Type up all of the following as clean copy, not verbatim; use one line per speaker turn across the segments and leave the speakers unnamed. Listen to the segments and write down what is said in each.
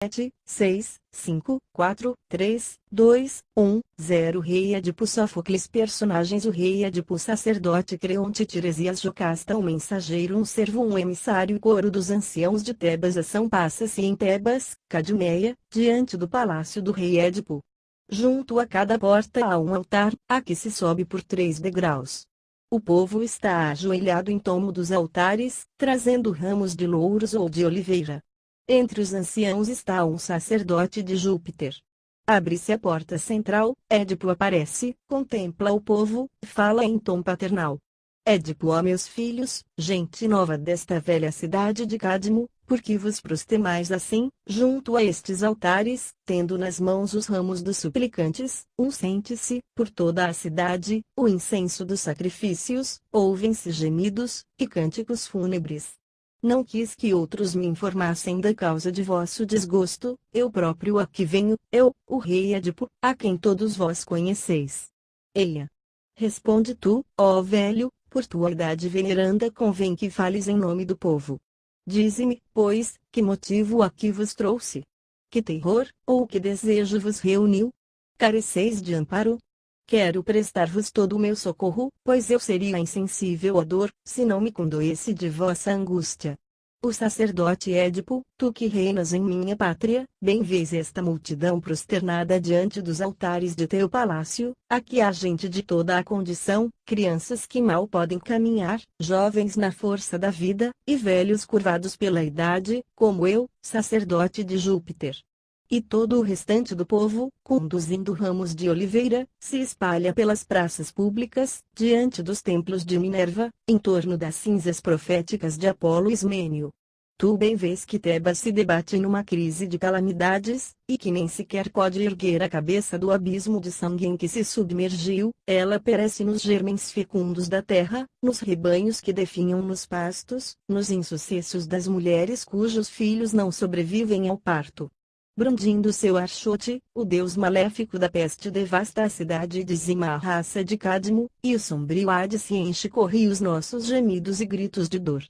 7, 6, 5, 4, 3, 2, 1, 0. Rei Édipo Sófocles. Personagens: o rei Édipo, sacerdote Creonte, Tiresias, Jocasta, um mensageiro, um servo, um emissário. Coro dos anciãos de Tebas. Ação passa-se em Tebas, Cadmeia, diante do palácio do rei Édipo. Junto a cada porta há um altar, a que se sobe por 3 degraus. O povo está ajoelhado em torno dos altares, trazendo ramos de louros ou de oliveira. Entre os anciãos está um sacerdote de Júpiter. Abre-se a porta central, Édipo aparece, contempla o povo, fala em tom paternal. Édipo: ó meus filhos, gente nova desta velha cidade de Cadmo, por que vos prostemais assim, junto a estes altares, tendo nas mãos os ramos dos suplicantes? Sente-se, por toda a cidade, o incenso dos sacrifícios, ouvem-se gemidos, e cânticos fúnebres. Não quis que outros me informassem da causa de vosso desgosto, eu próprio aqui venho, eu, o rei Édipo, a quem todos vós conheceis. Eia! Responde tu, ó velho, por tua idade veneranda convém que fales em nome do povo. Dize-me, pois, que motivo aqui vos trouxe? Que terror, ou que desejo vos reuniu? Careceis de amparo? Quero prestar-vos todo o meu socorro, pois eu seria insensível à dor, se não me condoesse de vossa angústia. O sacerdote Édipo: tu que reinas em minha pátria, bem vês esta multidão prosternada diante dos altares de teu palácio. Aqui há gente de toda a condição, crianças que mal podem caminhar, jovens na força da vida, e velhos curvados pela idade, como eu, sacerdote de Júpiter. E todo o restante do povo, conduzindo ramos de oliveira, se espalha pelas praças públicas, diante dos templos de Minerva, em torno das cinzas proféticas de Apolo Ismênio. Tu bem vês que Tebas se debate numa crise de calamidades, e que nem sequer pode erguer a cabeça do abismo de sangue em que se submergiu. Ela perece nos germens fecundos da terra, nos rebanhos que definham nos pastos, nos insucessos das mulheres cujos filhos não sobrevivem ao parto. Brandindo seu archote, o deus maléfico da peste devasta a cidade e dizima a raça de Cadmo, e o sombrio Hades se enche corrios nossos gemidos e gritos de dor.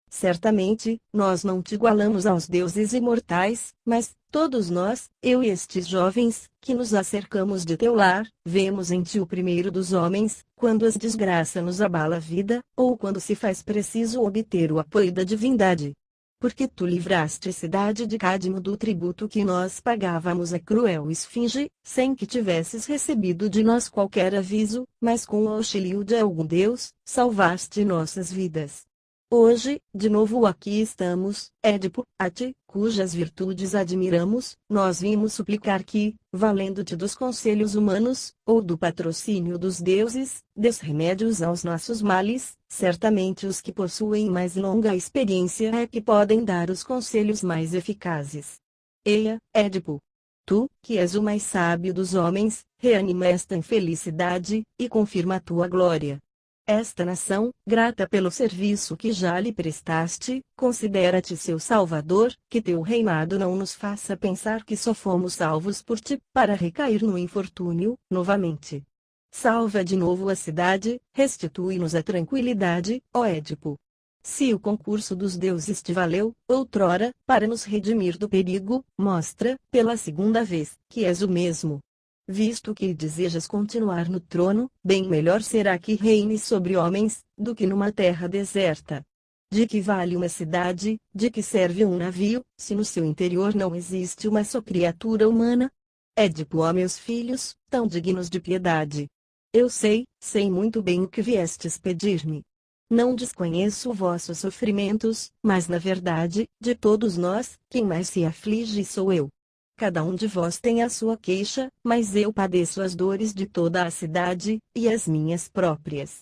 Certamente, nós não te igualamos aos deuses imortais, mas, todos nós, eu e estes jovens, que nos acercamos de teu lar, vemos em ti o primeiro dos homens, quando as desgraça nos abala a vida, ou quando se faz preciso obter o apoio da divindade. Porque tu livraste a cidade de Cadmo do tributo que nós pagávamos à cruel esfinge, sem que tivesses recebido de nós qualquer aviso, mas com o auxílio de algum deus, salvaste nossas vidas. Hoje, de novo aqui estamos, Édipo, a ti, cujas virtudes admiramos, nós vimos suplicar que, valendo-te dos conselhos humanos, ou do patrocínio dos deuses, des remédios aos nossos males. Certamente os que possuem mais longa experiência é que podem dar os conselhos mais eficazes. Eia, Édipo! Tu, que és o mais sábio dos homens, reanima esta infelicidade, e confirma a tua glória. Esta nação, grata pelo serviço que já lhe prestaste, considera-te seu salvador, que teu reinado não nos faça pensar que só fomos salvos por ti, para recair no infortúnio, novamente. Salva de novo a cidade, restitui-nos a tranquilidade, ó Édipo. Se o concurso dos deuses te valeu, outrora, para nos redimir do perigo, mostra, pela segunda vez, que és o mesmo. Visto que desejas continuar no trono, bem melhor será que reines sobre homens, do que numa terra deserta. De que vale uma cidade, de que serve um navio, se no seu interior não existe uma só criatura humana? Édipo: ó meus filhos, tão dignos de piedade! Eu sei muito bem o que viestes pedir-me. Não desconheço vossos sofrimentos, mas na verdade, de todos nós, quem mais se aflige sou eu. Cada um de vós tem a sua queixa, mas eu padeço as dores de toda a cidade, e as minhas próprias.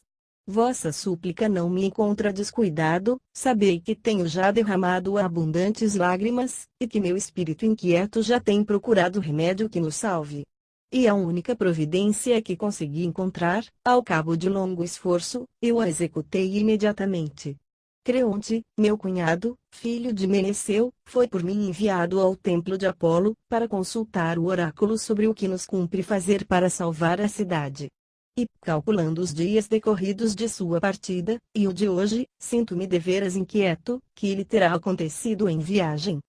Vossa súplica não me encontra descuidado, sabei que tenho já derramado abundantes lágrimas, e que meu espírito inquieto já tem procurado remédio que nos salve. E a única providência que consegui encontrar, ao cabo de longo esforço, eu a executei imediatamente. Creonte, meu cunhado, filho de Meneceu, foi por mim enviado ao templo de Apolo, para consultar o oráculo sobre o que nos cumpre fazer para salvar a cidade. E, calculando os dias decorridos de sua partida, e o de hoje, sinto-me deveras inquieto, que lhe terá acontecido em viagem.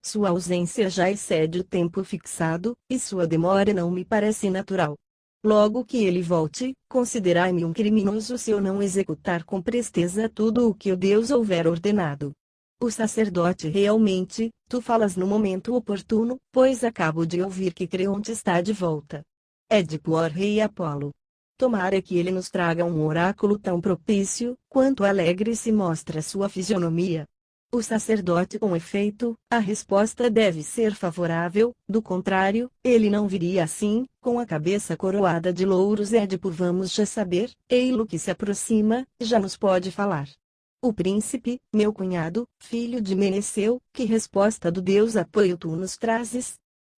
sua ausência já excede o tempo fixado, e sua demora não me parece natural. Logo que ele volte, considerai-me um criminoso se eu não executar com presteza tudo o que o Deus houver ordenado. O sacerdote: realmente, tu falas no momento oportuno, pois acabo de ouvir que Creonte está de volta. Édipo: ó rei Apolo. Tomara que ele nos traga um oráculo tão propício, quanto alegre se mostra sua fisionomia. O sacerdote: com efeito, a resposta deve ser favorável, do contrário, ele não viria assim, com a cabeça coroada de louros. Édipo: vamos já saber, ei-lo que se aproxima, já nos pode falar. O príncipe, meu cunhado, filho de Meneceu, que resposta do deus Apoio tu nos trazes?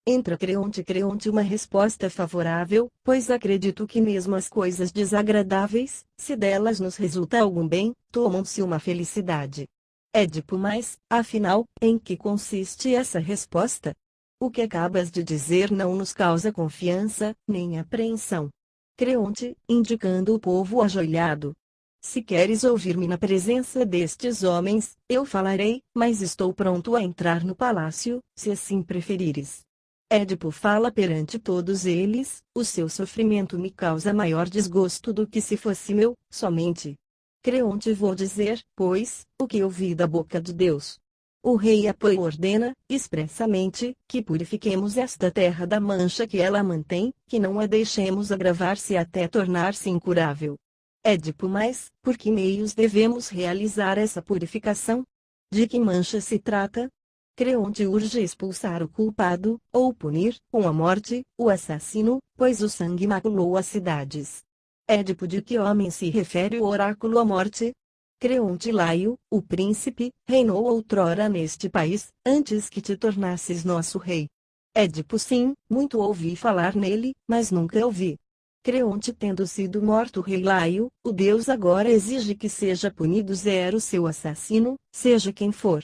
Entra Creonte. Creonte: uma resposta favorável, pois acredito que mesmo as coisas desagradáveis, se delas nos resulta algum bem, tomam-se uma felicidade. Édipo: mas, afinal, em que consiste essa resposta? O que acabas de dizer não nos causa confiança, nem apreensão. Creonte, indicando o povo ajoelhado. Se queres ouvir-me na presença destes homens, eu falarei, mas estou pronto a entrar no palácio, se assim preferires. Édipo: fala perante todos eles, o seu sofrimento me causa maior desgosto do que se fosse meu, somente. Creonte: vou dizer, pois, o que ouvi da boca de Deus. O rei Apoio ordena, expressamente, que purifiquemos esta terra da mancha que ela mantém, que não a deixemos agravar-se até tornar-se incurável. Édipo: mas, por que meios devemos realizar essa purificação? De que mancha se trata? Creonte: urge expulsar o culpado, ou punir, com a morte, o assassino, pois o sangue maculou as cidades. Édipo: de que homem se refere o oráculo à morte? Creonte: Laio, o príncipe, reinou outrora neste país, antes que te tornasses nosso rei. Édipo: sim, muito ouvi falar nele, mas nunca o vi. Creonte: tendo sido morto o rei Laio, o deus agora exige que seja punido seu assassino, seja quem for.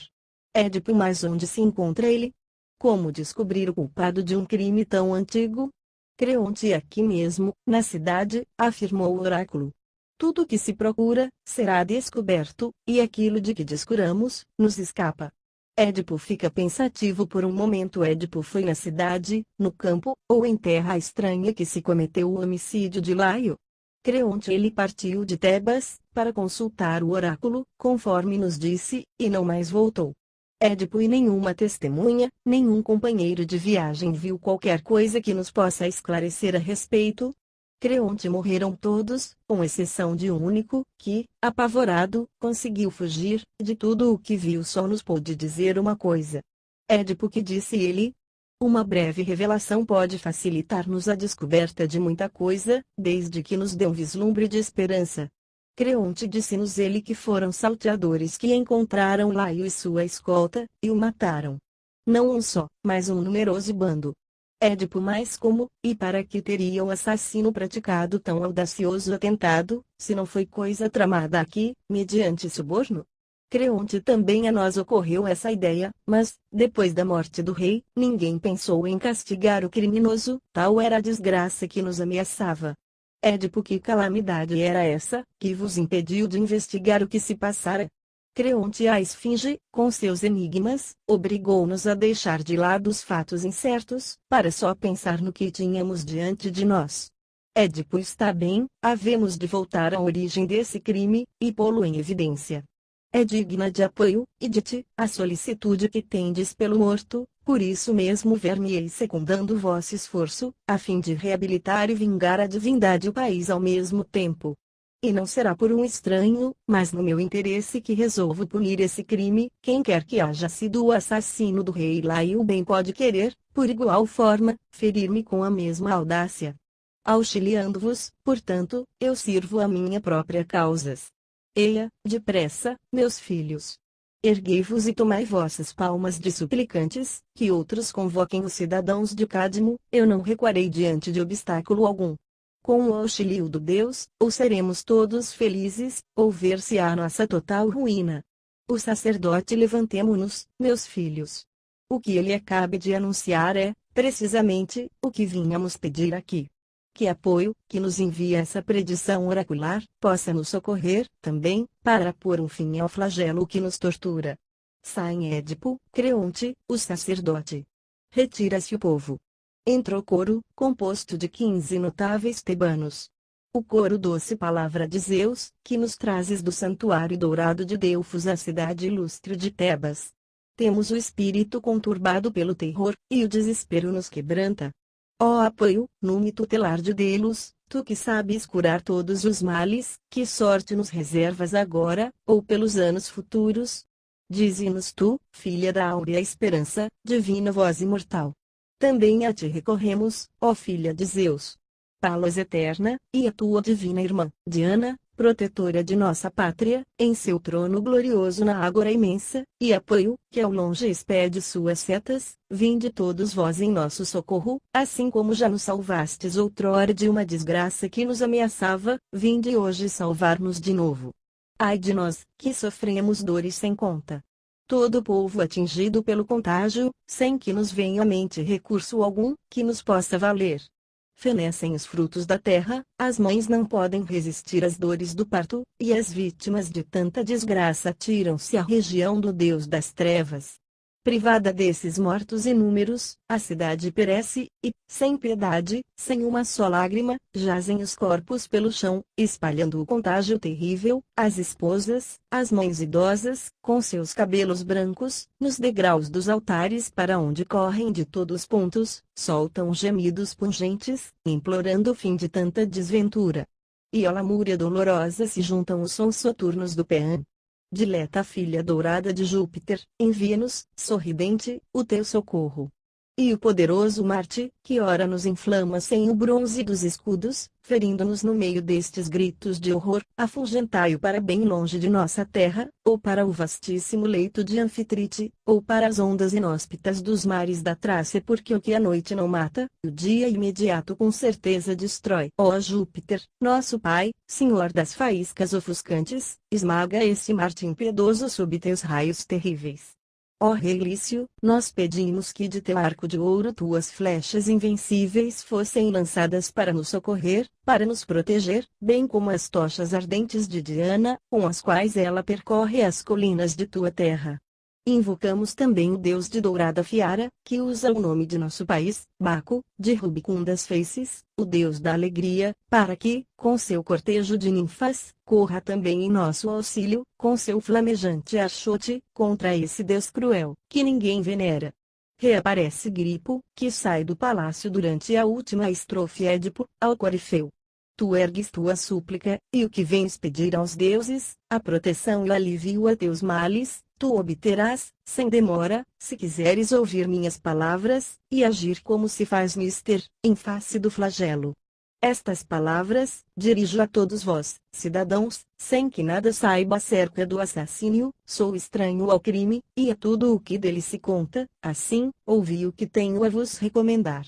Édipo: mas onde se encontra ele? Como descobrir o culpado de um crime tão antigo? Creonte: aqui mesmo, na cidade, afirmou o oráculo. Tudo o que se procura, será descoberto, e aquilo de que descuramos, nos escapa. Édipo fica pensativo por um momento. Édipo foi na cidade, no campo, ou em terra estranha que se cometeu o homicídio de Laio? Creonte: ele partiu de Tebas, para consultar o oráculo, conforme nos disse, e não mais voltou. Édipo: e nenhuma testemunha, nenhum companheiro de viagem viu qualquer coisa que nos possa esclarecer a respeito? Creonte: morreram todos, com exceção de um único, que, apavorado, conseguiu fugir. De tudo o que viu só nos pôde dizer uma coisa. Édipo: que disse ele? Uma breve revelação pode facilitar-nos a descoberta de muita coisa, desde que nos dê um vislumbre de esperança. Creonte: disse-nos ele que foram salteadores que encontraram Laio e sua escolta, e o mataram. Não um só, mas um numeroso bando. Édipo: mas como, e para que teria o assassino praticado tão audacioso atentado, se não foi coisa tramada aqui, mediante suborno? Creonte: também a nós ocorreu essa ideia, mas, depois da morte do rei, ninguém pensou em castigar o criminoso, tal era a desgraça que nos ameaçava. Édipo: que calamidade era essa, que vos impediu de investigar o que se passara? Creonte: a esfinge, com seus enigmas, obrigou-nos a deixar de lado os fatos incertos, para só pensar no que tínhamos diante de nós. Édipo: está bem, havemos de voltar à origem desse crime, e pô-lo em evidência. É digna de apoio, e de ti, a solicitude que tendes pelo morto, por isso mesmo ver-me-ei secundando o vosso esforço, a fim de reabilitar e vingar a divindade e o país ao mesmo tempo. E não será por um estranho, mas no meu interesse que resolvo punir esse crime. Quem quer que haja sido o assassino do rei Laio bem pode querer, por igual forma, ferir-me com a mesma audácia. Auxiliando-vos, portanto, eu sirvo a minha própria causas. Eia, depressa, meus filhos. Erguei-vos e tomai vossas palmas de suplicantes, que outros convoquem os cidadãos de Cádmo, eu não recuarei diante de obstáculo algum. Com o auxílio do Deus, ou seremos todos felizes, ou ver-se-á a nossa total ruína. O sacerdote: levantemo-nos, meus filhos. O que ele acabe de anunciar é, precisamente, o que vínhamos pedir aqui. Que Apoio, que nos envia essa predição oracular, possa nos socorrer, também, para pôr um fim ao flagelo que nos tortura. Saem Édipo, Creonte, o sacerdote. Retira-se o povo. Entra o coro, composto de 15 notáveis tebanos. O coro doce palavra de Zeus, que nos trazes do santuário dourado de Delfos a cidade ilustre de Tebas. Temos o espírito conturbado pelo terror, e o desespero nos quebranta. Ó apoio, nume tutelar de Delos, tu que sabes curar todos os males, que sorte nos reservas agora, ou pelos anos futuros? Dize-nos tu, filha da áurea esperança, divina voz imortal. Também a ti recorremos, ó filha de Zeus. Palas eterna, e a tua divina irmã, Diana, protetora de nossa pátria, em seu trono glorioso na ágora imensa, e apoio, que ao longe expede suas setas, vinde todos vós em nosso socorro, assim como já nos salvastes outrora de uma desgraça que nos ameaçava, vinde hoje salvar-nos de novo. Ai de nós, que sofremos dores sem conta. Todo o povo atingido pelo contágio, sem que nos venha à mente recurso algum, que nos possa valer. Fenecem os frutos da terra, as mães não podem resistir às dores do parto, e as vítimas de tanta desgraça tiram-se à região do Deus das trevas. Privada desses mortos inúmeros, a cidade perece, e, sem piedade, sem uma só lágrima, jazem os corpos pelo chão, espalhando o contágio terrível, as esposas, as mães idosas, com seus cabelos brancos, nos degraus dos altares para onde correm de todos os pontos, soltam gemidos pungentes, implorando o fim de tanta desventura. E à lamúria dolorosa se juntam os sons soturnos do Peã. Dileta filha dourada de Júpiter, envia-nos, sorridente, o teu socorro. E o poderoso Marte, que ora nos inflama sem o bronze dos escudos, ferindo-nos no meio destes gritos de horror, afugentai-o para bem longe de nossa terra, ou para o vastíssimo leito de Anfitrite, ou para as ondas inóspitas dos mares da Trácia, porque o que a noite não mata, o dia imediato com certeza destrói. Ó Júpiter, nosso Pai, Senhor das faíscas ofuscantes, esmaga esse Marte impiedoso sob teus raios terríveis. Ó Rei Lício, nós pedimos que de teu arco de ouro tuas flechas invencíveis fossem lançadas para nos socorrer, para nos proteger, bem como as tochas ardentes de Diana, com as quais ela percorre as colinas de tua terra. Invocamos também o Deus de dourada Fiara, que usa o nome de nosso país, Baco, de rubicundas feices, o Deus da alegria, para que, com seu cortejo de ninfas, corra também em nosso auxílio, com seu flamejante achote, contra esse Deus cruel, que ninguém venera. Reaparece Gripo, que sai do palácio durante a última estrofe Édipo, ao Corifeu. Tu ergues tua súplica, e o que vens pedir aos deuses, a proteção e o alívio a teus males, tu obterás, sem demora, se quiseres ouvir minhas palavras, e agir como se faz mister, em face do flagelo. Estas palavras, dirijo a todos vós, cidadãos, sem que nada saiba acerca do assassínio, sou estranho ao crime, e a tudo o que dele se conta, assim, ouvi o que tenho a vos recomendar.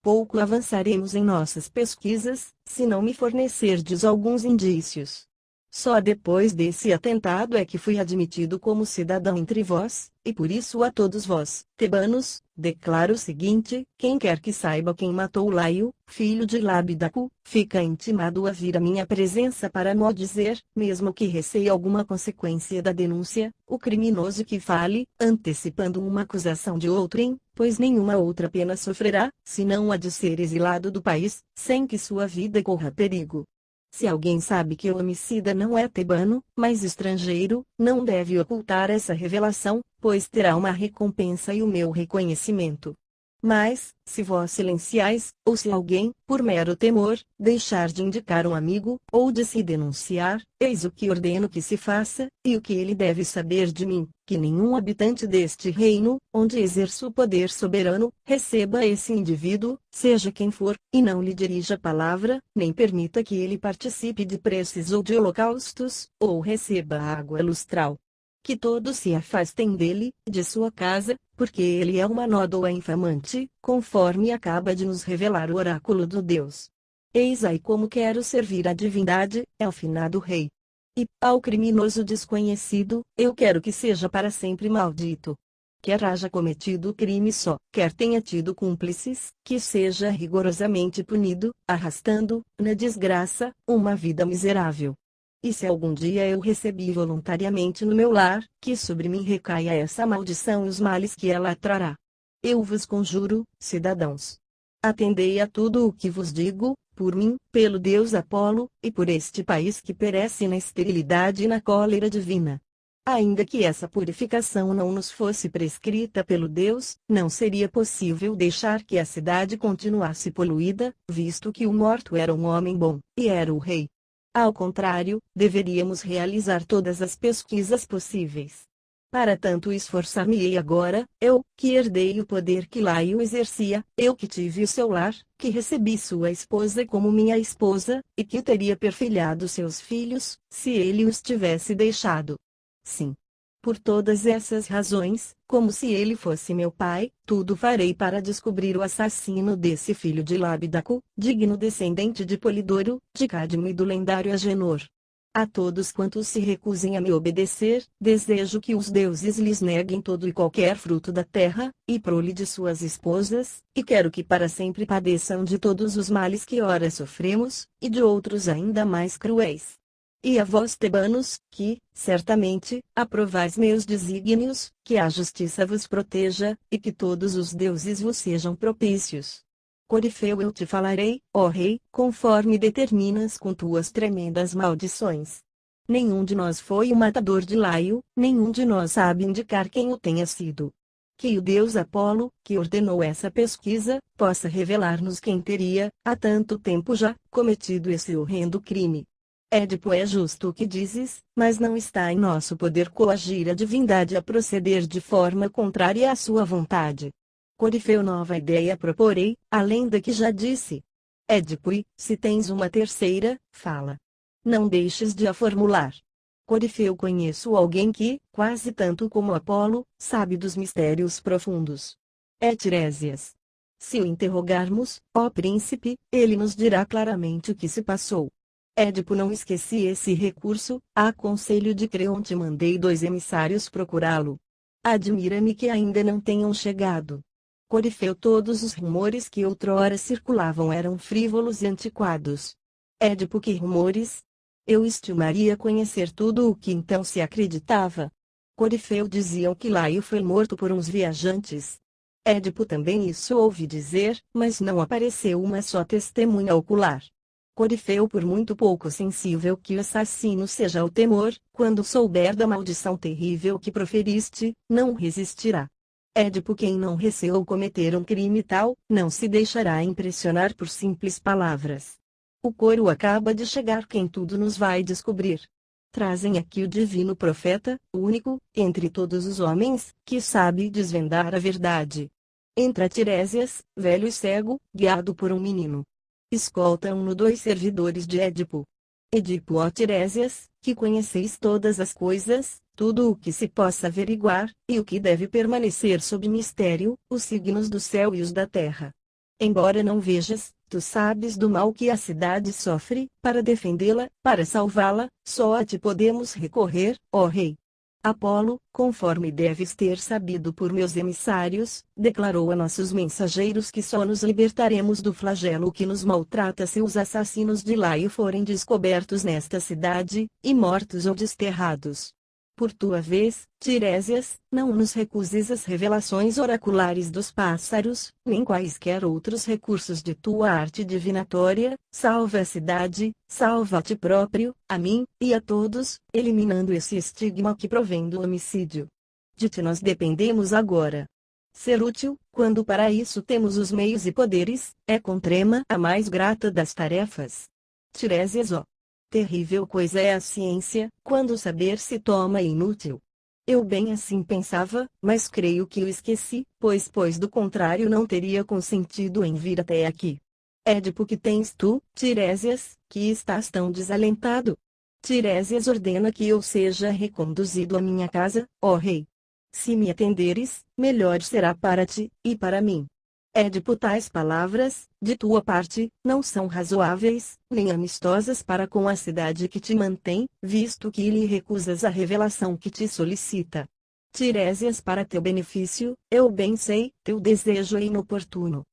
Pouco avançaremos em nossas pesquisas, se não me fornecerdes alguns indícios. Só depois desse atentado é que fui admitido como cidadão entre vós, e por isso a todos vós, tebanos, declaro o seguinte: quem quer que saiba quem matou Laio, filho de Labidaco, fica intimado a vir à minha presença para mo dizer, mesmo que receie alguma consequência da denúncia, o criminoso que fale, antecipando uma acusação de outrem, pois nenhuma outra pena sofrerá, senão a de ser exilado do país, sem que sua vida corra perigo. Se alguém sabe que o homicida não é tebano, mas estrangeiro, não deve ocultar essa revelação, pois terá uma recompensa e o meu reconhecimento. Mas, se vós silenciais, ou se alguém, por mero temor, deixar de indicar um amigo, ou de se denunciar, eis o que ordeno que se faça, e o que ele deve saber de mim, que nenhum habitante deste reino, onde exerço o poder soberano, receba esse indivíduo, seja quem for, e não lhe dirija a palavra, nem permita que ele participe de preces ou de holocaustos, ou receba água lustral. Que todos se afastem dele, de sua casa, porque ele é uma nódoa infamante, conforme acaba de nos revelar o oráculo do Deus. Eis aí como quero servir a divindade, é o finado rei. E, ao criminoso desconhecido, eu quero que seja para sempre maldito. Quer haja cometido o crime só, quer tenha tido cúmplices, que seja rigorosamente punido, arrastando, na desgraça, uma vida miserável. E se algum dia eu recebi voluntariamente no meu lar, que sobre mim recaia essa maldição e os males que ela trará. Eu vos conjuro, cidadãos. Atendei a tudo o que vos digo, por mim, pelo deus Apolo, e por este país que perece na esterilidade e na cólera divina. Ainda que essa purificação não nos fosse prescrita pelo Deus, não seria possível deixar que a cidade continuasse poluída, visto que o morto era um homem bom, e era o rei. Ao contrário, deveríamos realizar todas as pesquisas possíveis. Para tanto esforçar-me-ei agora, eu, que herdei o poder que Laio exercia, eu que tive o seu lar, que recebi sua esposa como minha esposa, e que teria perfilhado seus filhos, se ele os tivesse deixado. Sim. Por todas essas razões, como se ele fosse meu pai, tudo farei para descobrir o assassino desse filho de Lábidaco, digno descendente de Polidoro, de Cadmo e do lendário Agenor. A todos quantos se recusem a me obedecer, desejo que os deuses lhes neguem todo e qualquer fruto da terra, e prole de suas esposas, e quero que para sempre padeçam de todos os males que ora sofremos, e de outros ainda mais cruéis. E a vós, tebanos, que, certamente, aprovais meus desígnios, que a justiça vos proteja, e que todos os deuses vos sejam propícios. Corifeu, eu te falarei, ó rei, conforme determinas com tuas tremendas maldições. Nenhum de nós foi o matador de Laio, nenhum de nós sabe indicar quem o tenha sido. Que o deus Apolo, que ordenou essa pesquisa, possa revelar-nos quem teria, há tanto tempo já, cometido esse horrendo crime. Édipo, é justo o que dizes, mas não está em nosso poder coagir a divindade a proceder de forma contrária à sua vontade. Corifeu, nova ideia proporei, além da que já disse. Édipo, e, se tens uma terceira, fala. Não deixes de a formular. Corifeu, conheço alguém que, quase tanto como Apolo, sabe dos mistérios profundos. É Tiresias. Se o interrogarmos, ó príncipe, ele nos dirá claramente o que se passou. Édipo, não esqueci esse recurso, a conselho de Creonte mandei 2 emissários procurá-lo. Admira-me que ainda não tenham chegado. Corifeu, todos os rumores que outrora circulavam eram frívolos e antiquados. Édipo, que rumores? Eu estimaria conhecer tudo o que então se acreditava. Corifeu, diziam que Laio foi morto por uns viajantes. Édipo, também isso ouvi dizer, mas não apareceu uma só testemunha ocular. Corifeu, por muito pouco sensível que o assassino seja o temor, quando souber da maldição terrível que proferiste, não resistirá. Édipo, quem não receou cometer um crime tal, não se deixará impressionar por simples palavras. O coro acaba de chegar, quem tudo nos vai descobrir. Trazem aqui o divino profeta, único, entre todos os homens, que sabe desvendar a verdade. Entra Tiresias, velho e cego, guiado por um menino. Escoltam-no 2 servidores de Édipo. Edipo, ó Tiresias, que conheceis todas as coisas, tudo o que se possa averiguar, e o que deve permanecer sob mistério, os signos do céu e os da terra. Embora não vejas, tu sabes do mal que a cidade sofre, para defendê-la, para salvá-la, só a ti podemos recorrer, ó rei. Apolo, conforme deves ter sabido por meus emissários, declarou a nossos mensageiros que só nos libertaremos do flagelo que nos maltrata se os assassinos de Laio forem descobertos nesta cidade, e mortos ou desterrados. Por tua vez, Tiresias, não nos recuses as revelações oraculares dos pássaros, nem quaisquer outros recursos de tua arte divinatória, salva a cidade, salva a ti próprio, a mim, e a todos, eliminando esse estigma que provém do homicídio. De ti nós dependemos agora. Ser útil, quando para isso temos os meios e poderes, é com trema a mais grata das tarefas. Tiresias, ó. Terrível coisa é a ciência, quando o saber se torna inútil. Eu bem assim pensava, mas creio que o esqueci, pois do contrário não teria consentido em vir até aqui. Édipo, que tens tu, Tiresias, que estás tão desalentado? Tiresias ordena que eu seja reconduzido à minha casa, ó rei. Se me atenderes, melhor será para ti, e para mim. Édipo, tais palavras, de tua parte, não são razoáveis, nem amistosas para com a cidade que te mantém, visto que lhe recusas a revelação que te solicita. Tiresias, para teu benefício, eu bem sei, teu desejo é inoportuno.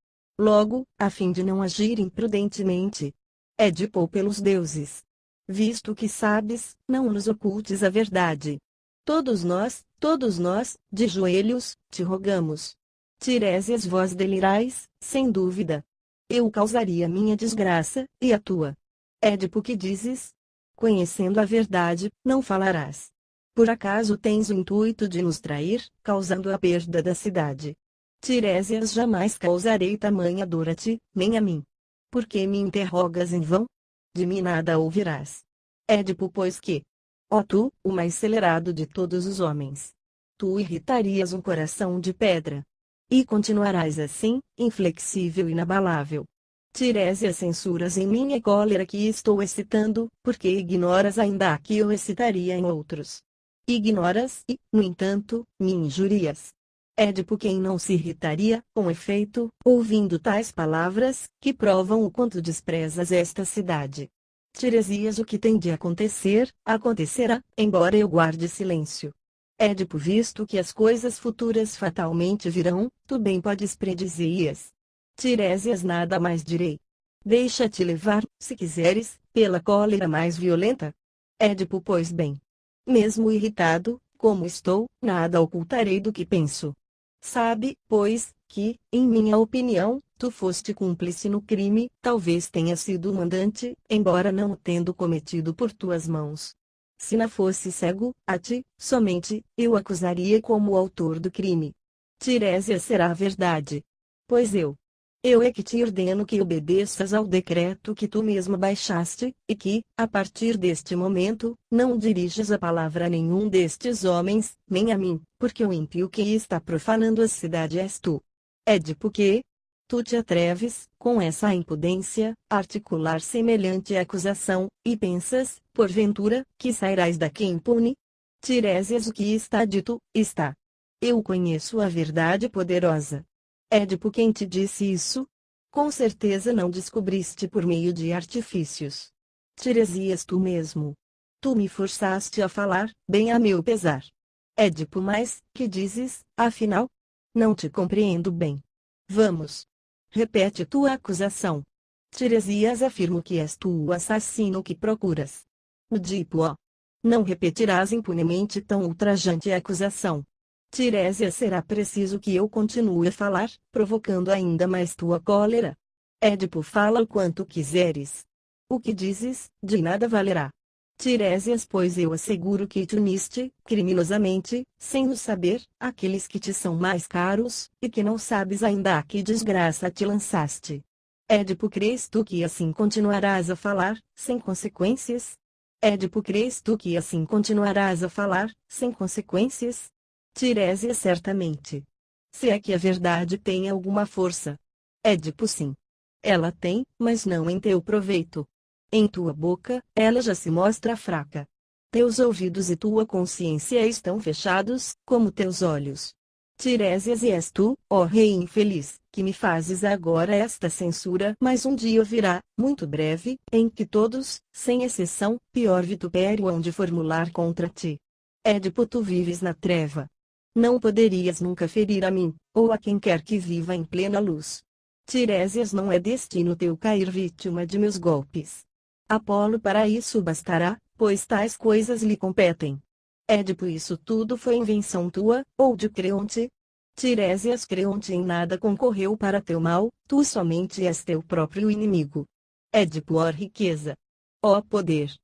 Logo, a fim de não agir imprudentemente. Édipo, pelos deuses. Visto que sabes, não nos ocultes a verdade. Todos nós, de joelhos, te rogamos. Tiresias, vós delirais, sem dúvida. Eu causaria minha desgraça, e a tua. Édipo, que dizes? Conhecendo a verdade, não falarás. Por acaso tens o intuito de nos trair, causando a perda da cidade? Tiresias, jamais causarei tamanha dor a ti, nem a mim. Por que me interrogas em vão? De mim nada ouvirás. Édipo, pois que? Ó tu, o mais acelerado de todos os homens. Tu irritarias um coração de pedra. E continuarás assim, inflexível e inabalável. Tiresias, censuras em mim a cólera que estou excitando, porque ignoras ainda a que eu excitaria em outros. Ignoras e, no entanto, me injurias. Édipo, quem não se irritaria, com efeito, ouvindo tais palavras, que provam o quanto desprezas esta cidade. Tiresias, o que tem de acontecer, acontecerá, embora eu guarde silêncio. Édipo, visto que as coisas futuras fatalmente virão, tu bem podes predizer-as. Tiresias, nada mais direi. Deixa-te levar, se quiseres, pela cólera mais violenta. Édipo, pois bem. Mesmo irritado, como estou, nada ocultarei do que penso. Sabe, pois, que, em minha opinião, tu foste cúmplice no crime, talvez tenha sido o mandante, embora não o tendo cometido por tuas mãos. Se não fosse cego, a ti, somente, eu acusaria como o autor do crime. Tiresias, será verdade. Pois eu é que te ordeno que obedeças ao decreto que tu mesmo baixaste, e que, a partir deste momento, não dirijas a palavra a nenhum destes homens, nem a mim, porque o ímpio que está profanando a cidade és tu. Édipo, que? Tu te atreves, com essa impudência, a articular semelhante acusação, e pensas, porventura, que sairás daqui impune? Tiresias, o que está dito, está. Eu conheço a verdade poderosa. Édipo, quem te disse isso? Com certeza não descobriste por meio de artifícios. Tiresias, tu mesmo. Tu me forçaste a falar, bem a meu pesar. Édipo, mas, que dizes, afinal? Não te compreendo bem. Vamos. Repete tua acusação. Tiresias, afirmo que és tu o assassino que procuras. Edipo, ó. Não repetirás impunemente tão ultrajante acusação. Tiresias, será preciso que eu continue a falar, provocando ainda mais tua cólera. Édipo, fala o quanto quiseres. O que dizes, de nada valerá. Tiresias, pois eu asseguro que te uniste, criminosamente, sem o saber, aqueles que te são mais caros, e que não sabes ainda a que desgraça te lançaste. Édipo, crês tu que assim continuarás a falar, sem consequências? Édipo, crês tu que assim continuarás a falar, sem consequências? Tiresias, certamente. Se é que a verdade tem alguma força. Édipo, sim. Ela tem, mas não em teu proveito. Em tua boca, ela já se mostra fraca. Teus ouvidos e tua consciência estão fechados, como teus olhos. Tiresias, e és tu, ó rei infeliz, que me fazes agora esta censura, mas um dia virá, muito breve, em que todos, sem exceção, pior vitupério hão de formular contra ti. Édipo, tu vives na treva. Não poderias nunca ferir a mim, ou a quem quer que viva em plena luz. Tiresias, não é destino teu cair vítima de meus golpes. Apolo para isso bastará, pois tais coisas lhe competem. Édipo, isso tudo foi invenção tua, ou de Creonte? Tiresias, Creonte em nada concorreu para teu mal, tu somente és teu próprio inimigo. Édipo, ó riqueza! Ó poder!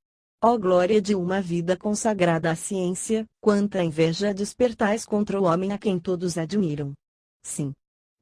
Ó glória de uma vida consagrada à ciência, quanta inveja despertais contra o homem a quem todos admiram. Sim.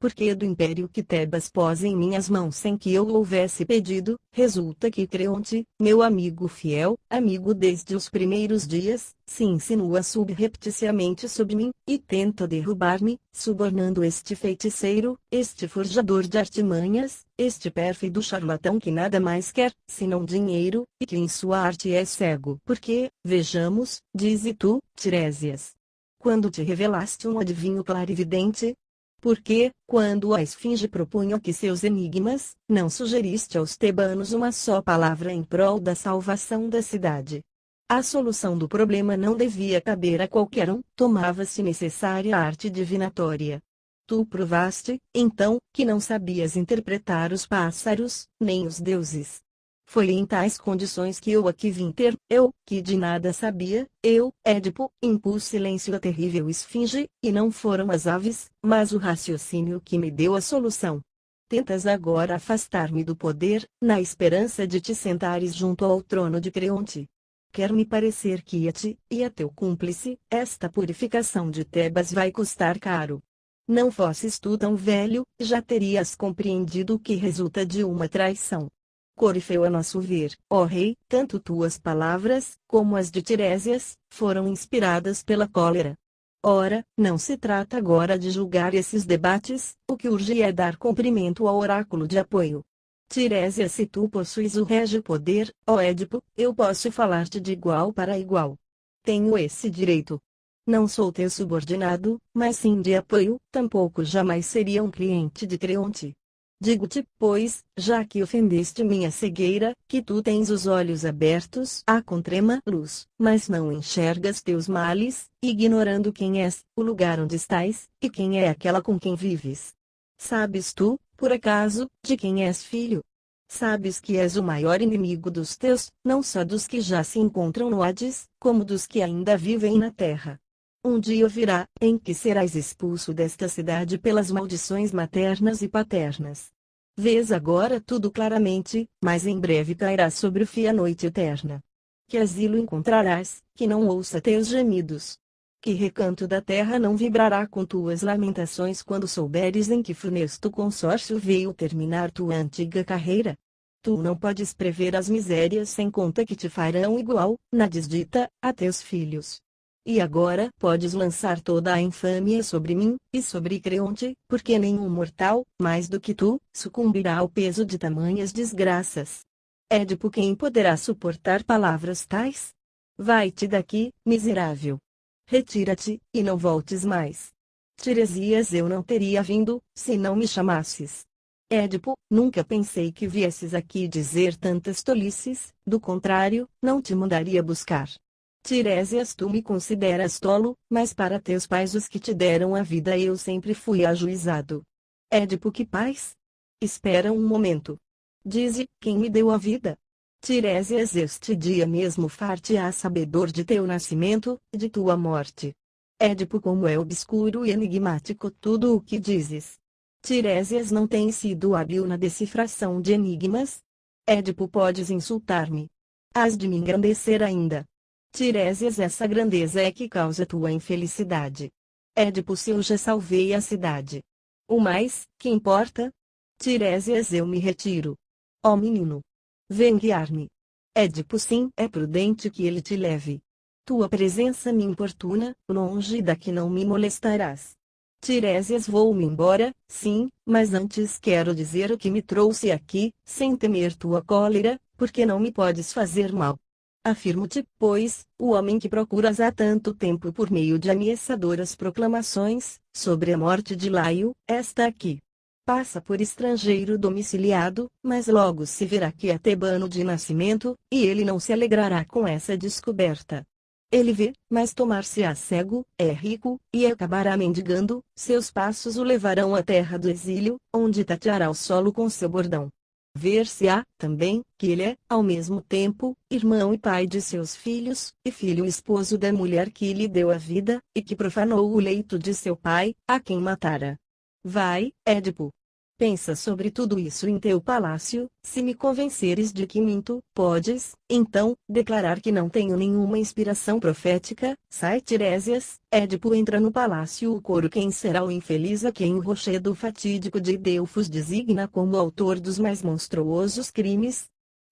Porque do império que Tebas pôs em minhas mãos sem que eu o houvesse pedido, resulta que Creonte, meu amigo fiel, amigo desde os primeiros dias, se insinua subrepticiamente sob mim, e tenta derrubar-me, subornando este feiticeiro, este forjador de artimanhas, este pérfido charlatão que nada mais quer, senão dinheiro, e que em sua arte é cego. Porque, vejamos, dize tu, Tiresias. Quando te revelaste um adivinho clarividente? Porque, quando a esfinge propunha que seus enigmas, não sugeriste aos tebanos uma só palavra em prol da salvação da cidade? A solução do problema não devia caber a qualquer um, tomava-se necessária a arte divinatória. Tu provaste, então, que não sabias interpretar os pássaros, nem os deuses. Foi em tais condições que eu aqui vim ter, eu, que de nada sabia, eu, Édipo, impus silêncio à terrível esfinge, e não foram as aves, mas o raciocínio que me deu a solução. Tentas agora afastar-me do poder, na esperança de te sentares junto ao trono de Creonte. Quer-me parecer que a ti, e a teu cúmplice, esta purificação de Tebas vai custar caro. Não fosses tu tão velho, já terias compreendido o que resulta de uma traição. Corifeu, a nosso ver, ó rei, tanto tuas palavras, como as de Tiresias, foram inspiradas pela cólera. Ora, não se trata agora de julgar esses debates, o que urge é dar cumprimento ao oráculo de apoio. Tiresias, se tu possuis o régio poder, ó Édipo, eu posso falar-te de igual para igual. Tenho esse direito. Não sou teu subordinado, mas sim de apoio, tampouco jamais seria um cliente de Creonte. Digo-te, pois, já que ofendeste minha cegueira, que tu tens os olhos abertos à contrema luz, mas não enxergas teus males, ignorando quem és, o lugar onde estás, e quem é aquela com quem vives. Sabes tu, por acaso, de quem és filho? Sabes que és o maior inimigo dos teus, não só dos que já se encontram no Hades, como dos que ainda vivem na terra. Um dia virá, em que serás expulso desta cidade pelas maldições maternas e paternas. Vês agora tudo claramente, mas em breve cairá sobre o a noite eterna. Que asilo encontrarás, que não ouça teus gemidos? Que recanto da terra não vibrará com tuas lamentações quando souberes em que funesto consórcio veio terminar tua antiga carreira? Tu não podes prever as misérias sem conta que te farão igual, na desdita, a teus filhos. E agora podes lançar toda a infâmia sobre mim, e sobre Creonte, porque nenhum mortal, mais do que tu, sucumbirá ao peso de tamanhas desgraças. Édipo, quem poderá suportar palavras tais? Vai-te daqui, miserável. Retira-te, e não voltes mais. Tiresias, eu não teria vindo, se não me chamasses. Édipo, nunca pensei que viesses aqui dizer tantas tolices, do contrário, não te mandaria buscar. Tiresias, tu me consideras tolo, mas para teus pais, os que te deram a vida, eu sempre fui ajuizado. Édipo, que pais? Espera um momento. Dize, quem me deu a vida? Tiresias, este dia mesmo far-te-á sabedor de teu nascimento, de tua morte. Édipo, como é obscuro e enigmático tudo o que dizes. Tiresias, não tem sido hábil na decifração de enigmas? Édipo, podes insultar-me. Hás de me engrandecer ainda. Tiresias, essa grandeza é que causa tua infelicidade. Édipo, se eu já salvei a cidade. O mais, que importa? Tiresias, eu me retiro. Ó menino! Vem guiar-me. Édipo, sim, é prudente que ele te leve. Tua presença me importuna, longe daqui não me molestarás. Tiresias, vou-me embora, sim, mas antes quero dizer o que me trouxe aqui, sem temer tua cólera, porque não me podes fazer mal. Afirmo-te, pois, o homem que procuras há tanto tempo por meio de ameaçadoras proclamações, sobre a morte de Laio, está aqui. Passa por estrangeiro domiciliado, mas logo se verá que é tebano de nascimento, e ele não se alegrará com essa descoberta. Ele vê, mas tomar-se-á cego, é rico, e acabará mendigando, seus passos o levarão à terra do exílio, onde tateará o solo com seu bordão. Ver-se-á, também, que ele é, ao mesmo tempo, irmão e pai de seus filhos, e filho e esposo da mulher que lhe deu a vida, e que profanou o leito de seu pai, a quem matara. Vai, Édipo. Pensa sobre tudo isso em teu palácio, se me convenceres de que minto, podes, então, declarar que não tenho nenhuma inspiração profética. Sai, Tiresias. Édipo entra no palácio. O coro, quem será o infeliz a quem o rochedo fatídico de Delfos designa como autor dos mais monstruosos crimes?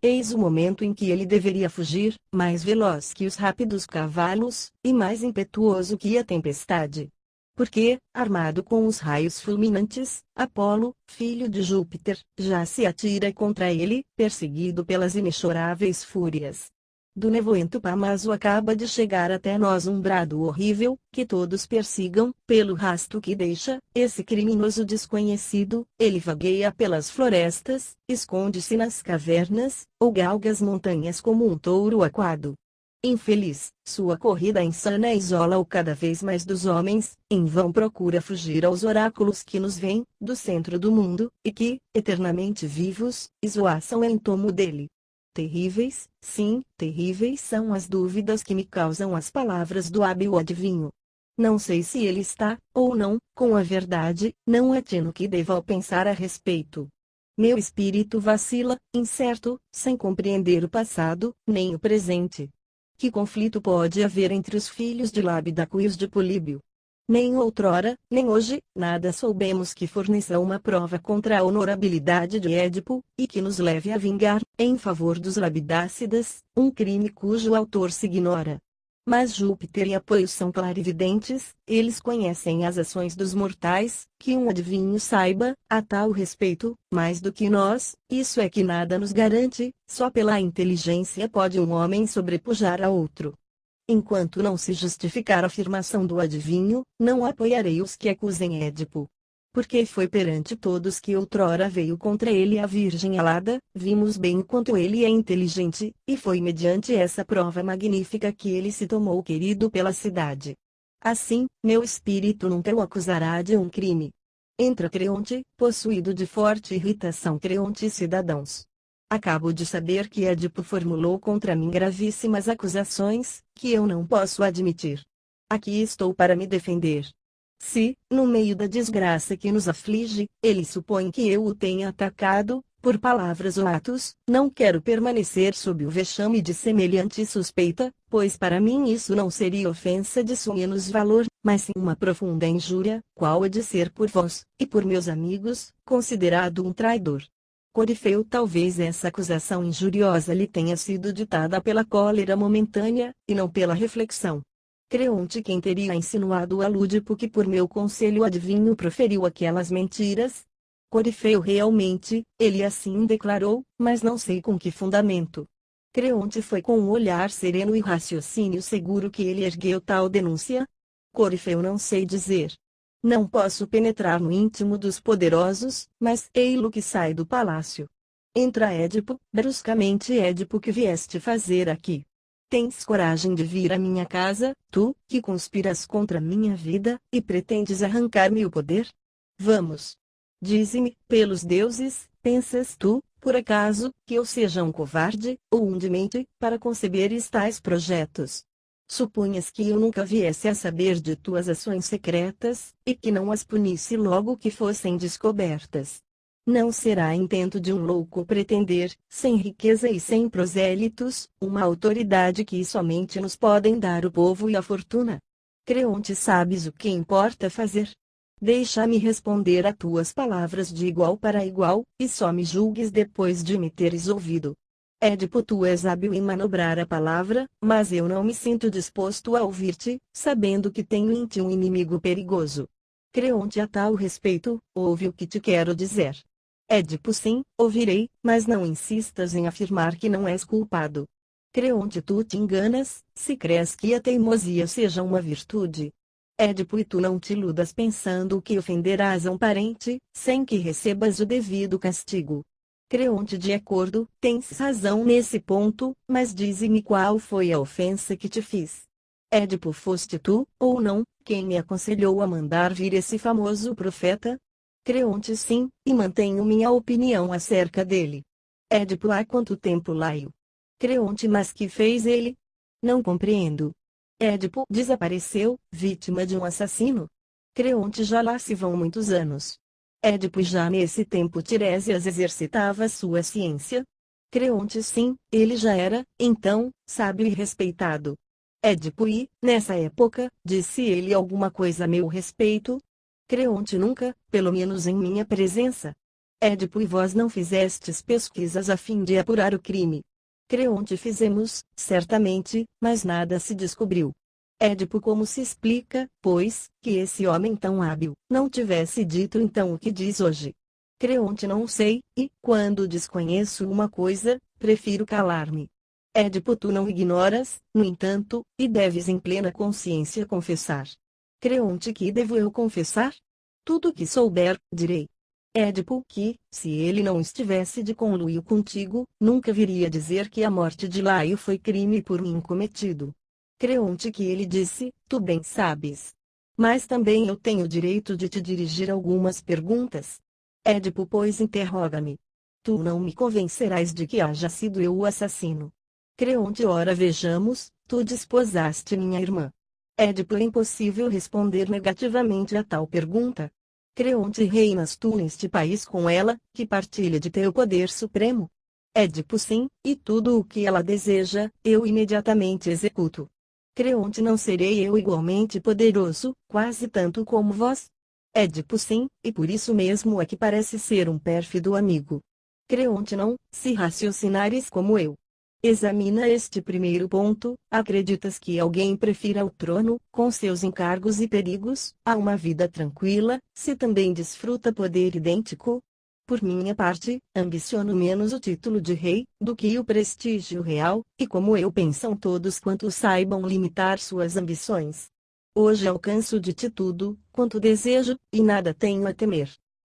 Eis o momento em que ele deveria fugir, mais veloz que os rápidos cavalos, e mais impetuoso que a tempestade. Porque, armado com os raios fulminantes, Apolo, filho de Júpiter, já se atira contra ele, perseguido pelas inexoráveis fúrias do nevoento Pamaso. Acaba de chegar até nós um brado horrível, que todos persigam, pelo rasto que deixa, esse criminoso desconhecido. Ele vagueia pelas florestas, esconde-se nas cavernas, ou galga as montanhas como um touro aquado. Infeliz, sua corrida insana isola-o cada vez mais dos homens, em vão procura fugir aos oráculos que nos vêm, do centro do mundo, e que, eternamente vivos, esvoaçam em tomo dele. terríveis, sim, terríveis são as dúvidas que me causam as palavras do hábil adivinho. Não sei se ele está, ou não, com a verdade, não atino que deva pensar a respeito. Meu espírito vacila, incerto, sem compreender o passado, nem o presente. Que conflito pode haver entre os filhos de Lábidaco e os de Políbio? Nem outrora, nem hoje, nada soubemos que forneça uma prova contra a honorabilidade de Édipo, e que nos leve a vingar, em favor dos Labidácidas, um crime cujo autor se ignora. Mas Júpiter e Apoio são clarividentes, eles conhecem as ações dos mortais, que um adivinho saiba, a tal respeito, mais do que nós, isso é que nada nos garante, só pela inteligência pode um homem sobrepujar a outro. Enquanto não se justificar a afirmação do adivinho, não apoiarei os que acusem Édipo. Porque foi perante todos que outrora veio contra ele a Virgem alada, vimos bem o quanto ele é inteligente, e foi mediante essa prova magnífica que ele se tomou querido pela cidade. Assim, meu espírito nunca o acusará de um crime. Entra Creonte, possuído de forte irritação. Creonte, cidadãos. Acabo de saber que Édipo formulou contra mim gravíssimas acusações, que eu não posso admitir. Aqui estou para me defender. Se, no meio da desgraça que nos aflige, ele supõe que eu o tenha atacado, por palavras ou atos, não quero permanecer sob o vexame de semelhante suspeita, pois para mim isso não seria ofensa de menos valor, mas sim uma profunda injúria, qual há de ser por vós, e por meus amigos, considerado um traidor. Corifeu, talvez essa acusação injuriosa lhe tenha sido ditada pela cólera momentânea, e não pela reflexão. Creonte, quem teria insinuado a Lúdipo que por meu conselho adivinho proferiu aquelas mentiras? Corifeu, realmente, ele assim declarou, mas não sei com que fundamento. Creonte, foi com um olhar sereno e raciocínio seguro que ele ergueu tal denúncia? Corifeu, não sei dizer. Não posso penetrar no íntimo dos poderosos, mas ei-lo que sai do palácio. Entra Édipo, bruscamente. Édipo, que vieste fazer aqui? Tens coragem de vir à minha casa, tu, que conspiras contra minha vida, e pretendes arrancar-me o poder? Vamos. Dize-me, pelos deuses, pensas tu, por acaso, que eu seja um covarde, ou um demente, para conceberes tais projetos? Supunhas que eu nunca viesse a saber de tuas ações secretas, e que não as punisse logo que fossem descobertas. Não será intento de um louco pretender, sem riqueza e sem prosélitos, uma autoridade que somente nos podem dar o povo e a fortuna. Creonte, sabes o que importa fazer? Deixa-me responder a tuas palavras de igual para igual, e só me julgues depois de me teres ouvido. Édipo, tu és hábil em manobrar a palavra, mas eu não me sinto disposto a ouvir-te, sabendo que tenho em ti um inimigo perigoso. Creonte, a tal respeito, ouve o que te quero dizer. Édipo, sim, ouvirei, mas não insistas em afirmar que não és culpado. Creonte, tu te enganas, se crês que a teimosia seja uma virtude. Édipo, e tu não te iludas pensando que ofenderás a um parente, sem que recebas o devido castigo. Creonte, de acordo, tens razão nesse ponto, mas dize-me qual foi a ofensa que te fiz. Édipo, foste tu, ou não, quem me aconselhou a mandar vir esse famoso profeta? Creonte, sim, e mantenho minha opinião acerca dele. Édipo, há quanto tempo laio? Creonte, mas que fez ele? Não compreendo. Édipo, desapareceu, vítima de um assassino? Creonte, já lá se vão muitos anos. Édipo, já nesse tempo Tiresias exercitava sua ciência? Creonte, sim, ele já era, então, sábio e respeitado. Édipo, e, nessa época, disse ele alguma coisa a meu respeito? Creonte, nunca, pelo menos em minha presença. Édipo, e vós não fizestes pesquisas a fim de apurar o crime? Creonte, fizemos, certamente, mas nada se descobriu. Édipo, como se explica, pois, que esse homem tão hábil, não tivesse dito então o que diz hoje? Creonte, não sei, e, quando desconheço uma coisa, prefiro calar-me. Édipo, tu não ignoras, no entanto, e deves em plena consciência confessar. Creonte, que devo eu confessar? Tudo o que souber, direi. Édipo, que, se ele não estivesse de conluio contigo, nunca viria dizer que a morte de Laio foi crime por mim cometido. Creonte, que ele disse, tu bem sabes. Mas também eu tenho o direito de te dirigir algumas perguntas. Édipo, pois interroga-me. Tu não me convencerás de que haja sido eu o assassino. Creonte, ora vejamos, tu desposaste minha irmã. Édipo, é impossível responder negativamente a tal pergunta. Creonte, reinas tu neste país com ela, que partilha de teu poder supremo? Édipo, sim, e tudo o que ela deseja, eu imediatamente executo. Creonte, não serei eu igualmente poderoso, quase tanto como vós? Édipo, sim, e por isso mesmo é que parece ser um pérfido amigo. Creonte, não, se raciocinares como eu. Examina este primeiro ponto: acreditas que alguém prefira o trono, com seus encargos e perigos, a uma vida tranquila, se também desfruta poder idêntico? Por minha parte, ambiciono menos o título de rei, do que o prestígio real, e como eu pensam todos quantos saibam limitar suas ambições. Hoje alcanço de ti tudo, quanto desejo, e nada tenho a temer.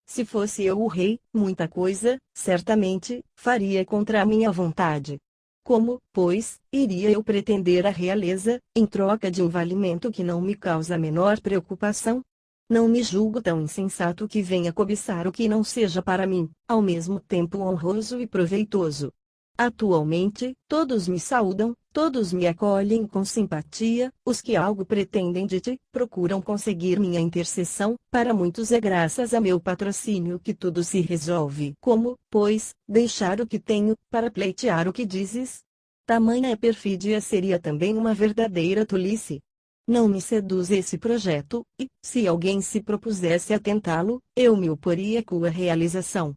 Se fosse eu o rei, muita coisa, certamente, faria contra a minha vontade. Como, pois, iria eu pretender a realeza, em troca de um valimento que não me causa a menor preocupação? Não me julgo tão insensato que venha cobiçar o que não seja para mim, ao mesmo tempo honroso e proveitoso. Atualmente, todos me saúdam, todos me acolhem com simpatia, os que algo pretendem de ti, procuram conseguir minha intercessão, para muitos é graças a meu patrocínio que tudo se resolve. Como, pois, deixar o que tenho, para pleitear o que dizes? Tamanha perfídia seria também uma verdadeira tolice. Não me seduz esse projeto, e, se alguém se propusesse a tentá-lo, eu me oporia com a realização.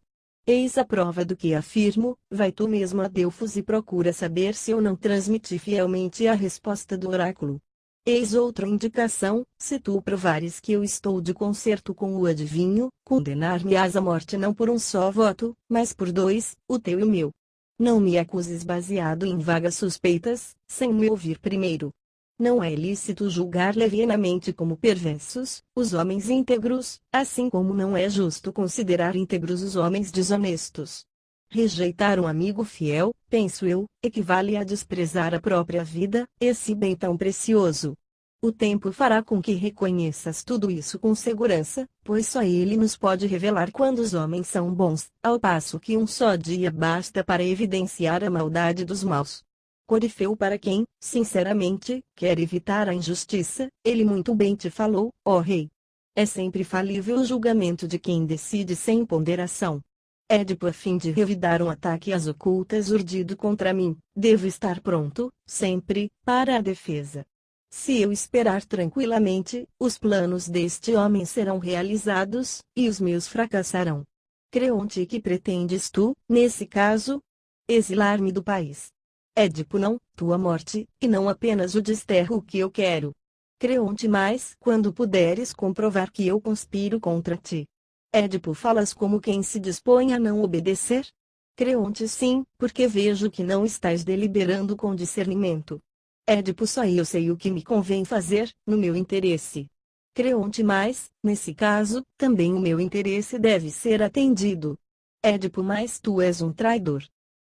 Eis a prova do que afirmo: vai tu mesmo a Delfos e procura saber se eu não transmiti fielmente a resposta do oráculo. Eis outra indicação: se tu provares que eu estou de concerto com o adivinho, condenar-me-ás à morte não por um só voto, mas por dois, o teu e o meu. Não me acuses baseado em vagas suspeitas, sem me ouvir primeiro. Não é lícito julgar levianamente como perversos os homens íntegros, assim como não é justo considerar íntegros os homens desonestos. Rejeitar um amigo fiel, penso eu, equivale a desprezar a própria vida, esse bem tão precioso. O tempo fará com que reconheças tudo isso com segurança, pois só ele nos pode revelar quando os homens são bons, ao passo que um só dia basta para evidenciar a maldade dos maus. Corifeu, para quem, sinceramente, quer evitar a injustiça, ele muito bem te falou, ó rei. É sempre falível o julgamento de quem decide sem ponderação. Édipo, a fim de revidar um ataque às ocultas urdido contra mim, devo estar pronto, sempre, para a defesa. Se eu esperar tranquilamente, os planos deste homem serão realizados, e os meus fracassarão. Creonte, que pretendes tu, nesse caso? Exilar-me do país. Édipo, não, tua morte, e não apenas o desterro que eu quero. Creonte, mais quando puderes comprovar que eu conspiro contra ti. Édipo, falas como quem se dispõe a não obedecer? Creonte, sim, porque vejo que não estás deliberando com discernimento. Édipo, só eu sei o que me convém fazer, no meu interesse. Creonte, mais, nesse caso, também o meu interesse deve ser atendido. Édipo, mais tu és um traidor.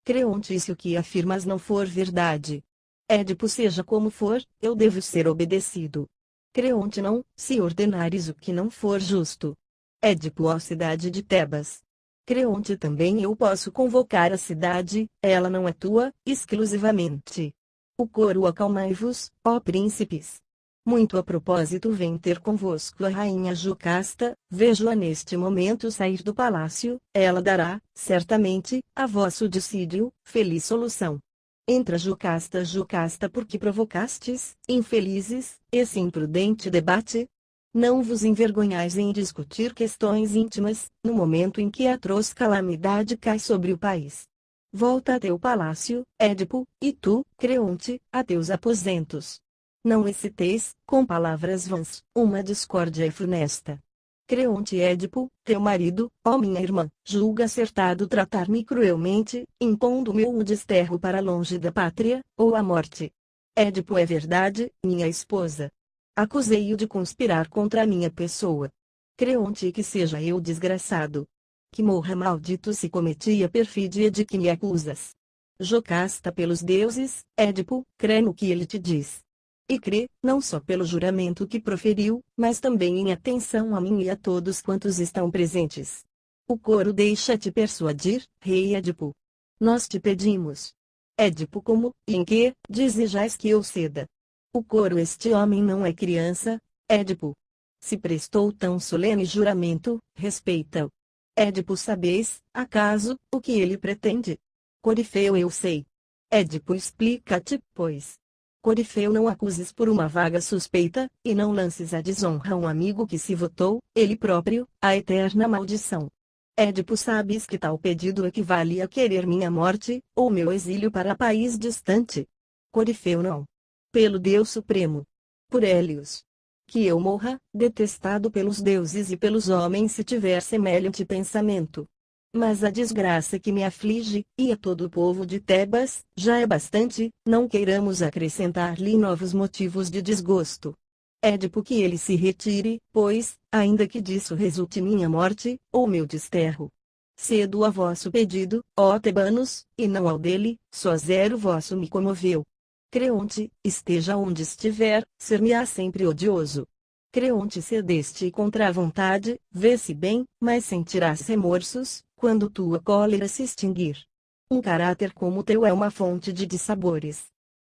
Creonte, se o que afirmas não for verdade. Édipo, seja como for, eu devo ser obedecido. Creonte, não, se ordenares o que não for justo. Édipo, ó cidade de Tebas. Creonte, também eu posso convocar a cidade, ela não é tua, exclusivamente. O coro, acalmai-vos, ó príncipes. Muito a propósito, vem ter convosco a rainha Jocasta, vejo-a neste momento sair do palácio, ela dará, certamente, a vosso dissídio, feliz solução. Entra Jocasta, Jocasta, porque provocastes, infelizes, esse imprudente debate? Não vos envergonhais em discutir questões íntimas, no momento em que a atroz calamidade cai sobre o país. Volta a teu palácio, Édipo, e tu, Creonte, a teus aposentos. Não exciteis, com palavras vãs, uma discórdia funesta. Creonte, Édipo, teu marido, ó minha irmã, julga acertado tratar-me cruelmente, impondo-me o desterro para longe da pátria, ou a morte. Édipo, é verdade, minha esposa. Acusei-o de conspirar contra a minha pessoa. Creonte, que seja eu desgraçado. Que morra maldito se cometi a perfídia de que me acusas. Jocasta, pelos deuses, Édipo, crê no que ele te diz. E crê, não só pelo juramento que proferiu, mas também em atenção a mim e a todos quantos estão presentes. O coro deixa-te persuadir, rei Édipo. Nós te pedimos. Édipo como, e em que, desejais que eu ceda? O coro este homem não é criança, Édipo. Se prestou tão solene juramento, respeita-o. Édipo sabeis, acaso, o que ele pretende? Corifeu eu sei. Édipo explica-te, pois. Corifeu não acuses por uma vaga suspeita, e não lances a desonra a um amigo que se votou, ele próprio, a eterna maldição. Édipo sabes que tal pedido equivale a querer minha morte, ou meu exílio para país distante. Corifeu não. Pelo Deus Supremo. Por Hélios. Que eu morra, detestado pelos deuses e pelos homens se tiver semelhante pensamento. Mas a desgraça que me aflige, e a todo o povo de Tebas, já é bastante, não queiramos acrescentar-lhe novos motivos de desgosto. Édipo que ele se retire, pois, ainda que disso resulte minha morte, ou meu desterro. Cedo a vosso pedido, ó tebanos, e não ao dele, só zero vosso me comoveu. Creonte, esteja onde estiver, ser-me-á sempre odioso. Creonte cedeste contra a vontade, vê-se bem, mas sentirás remorsos, quando tua cólera se extinguir. Um caráter como o teu é uma fonte de dissabores.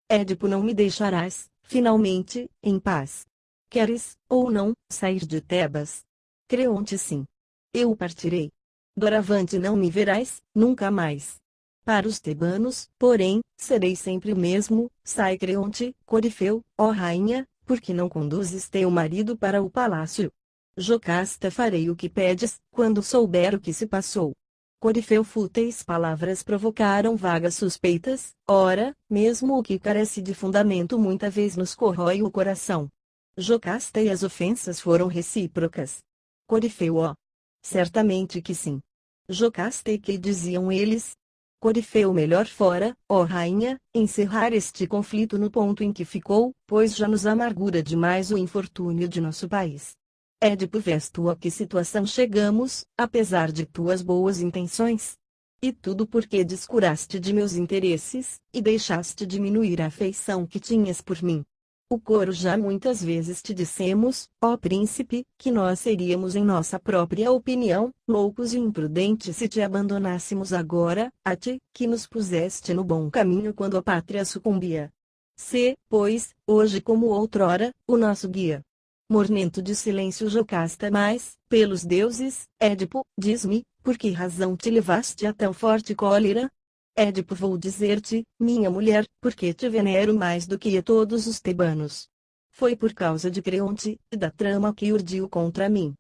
Édipo não me deixarás, finalmente, em paz. Queres, ou não, sair de Tebas? Creonte sim. Eu partirei. Doravante não me verás, nunca mais. Para os tebanos, porém, serei sempre o mesmo, sai Creonte, Corifeu, ó rainha, porque não conduzes teu marido para o palácio. Jocasta farei o que pedes, quando souber o que se passou. Corifeu fúteis palavras provocaram vagas suspeitas, ora, mesmo o que carece de fundamento muita vez nos corrói o coração. Jocasta e as ofensas foram recíprocas. Corifeu ó. Certamente que sim. Jocasta e que diziam eles? Corifeu melhor fora, ó rainha, encerrar este conflito no ponto em que ficou, pois já nos amargura demais o infortúnio de nosso país. Édipo vês tu a que situação chegamos, apesar de tuas boas intenções? E tudo porque descuraste de meus interesses, e deixaste diminuir a afeição que tinhas por mim. O coro já muitas vezes te dissemos, ó príncipe, que nós seríamos em nossa própria opinião, loucos e imprudentes se te abandonássemos agora, a ti, que nos puseste no bom caminho quando a pátria sucumbia. Sê, pois, hoje como outrora, o nosso guia. Mornento de silêncio Jocasta mas, pelos deuses, Édipo, diz-me, por que razão te levaste a tão forte cólera? Édipo vou dizer-te, minha mulher, porque te venero mais do que a todos os tebanos. Foi por causa de Creonte, e da trama que urdiu contra mim.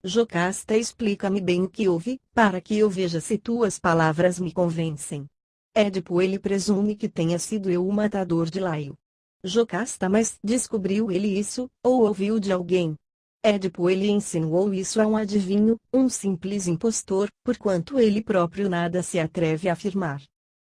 Jocasta explica-me bem o que houve, para que eu veja se tuas palavras me convencem. Édipo ele presume que tenha sido eu o matador de Laio. Jocasta mas descobriu ele isso, ou ouviu de alguém? Édipo ele insinuou isso a um adivinho, um simples impostor, porquanto ele próprio nada se atreve a afirmar.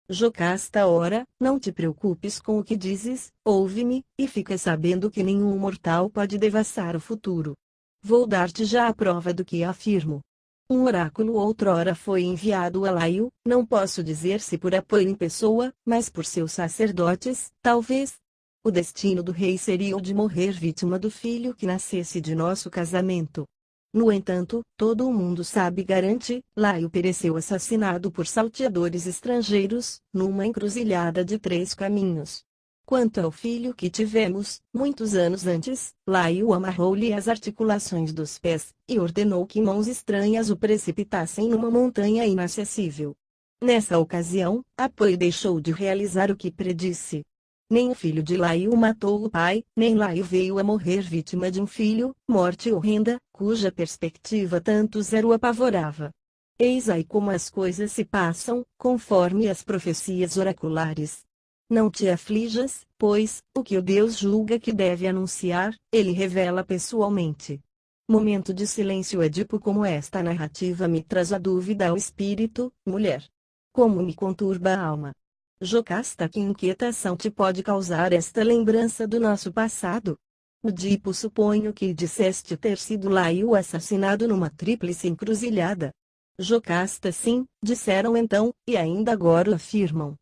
Jocasta ora, não te preocupes com o que dizes, ouve-me, e fica sabendo que nenhum mortal pode devassar o futuro. Vou dar-te já a prova do que afirmo. Um oráculo outrora foi enviado a Laio, não posso dizer se por apoio em pessoa, mas por seus sacerdotes, talvez. O destino do rei seria o de morrer vítima do filho que nascesse de nosso casamento. No entanto, todo o mundo sabe e garante, Laio pereceu assassinado por salteadores estrangeiros, numa encruzilhada de 3 caminhos. Quanto ao filho que tivemos, muitos anos antes, Laio amarrou-lhe as articulações dos pés, e ordenou que mãos estranhas o precipitassem numa montanha inacessível. Nessa ocasião, Apoio deixou de realizar o que predisse. Nem o filho de Laio matou o pai, nem Laio veio a morrer vítima de um filho, morte horrenda, cuja perspectiva tanto zero apavorava. Eis aí como as coisas se passam, conforme as profecias oraculares. Não te aflijas, pois, o que o Deus julga que deve anunciar, ele revela pessoalmente. Momento de silêncio Édipo como esta narrativa me traz a dúvida ao espírito, mulher. Como me conturba a alma. Jocasta que inquietação te pode causar esta lembrança do nosso passado? Edipo suponho que disseste ter sido Laio assassinado numa tríplice encruzilhada. Jocasta sim, disseram então, e ainda agora afirmam.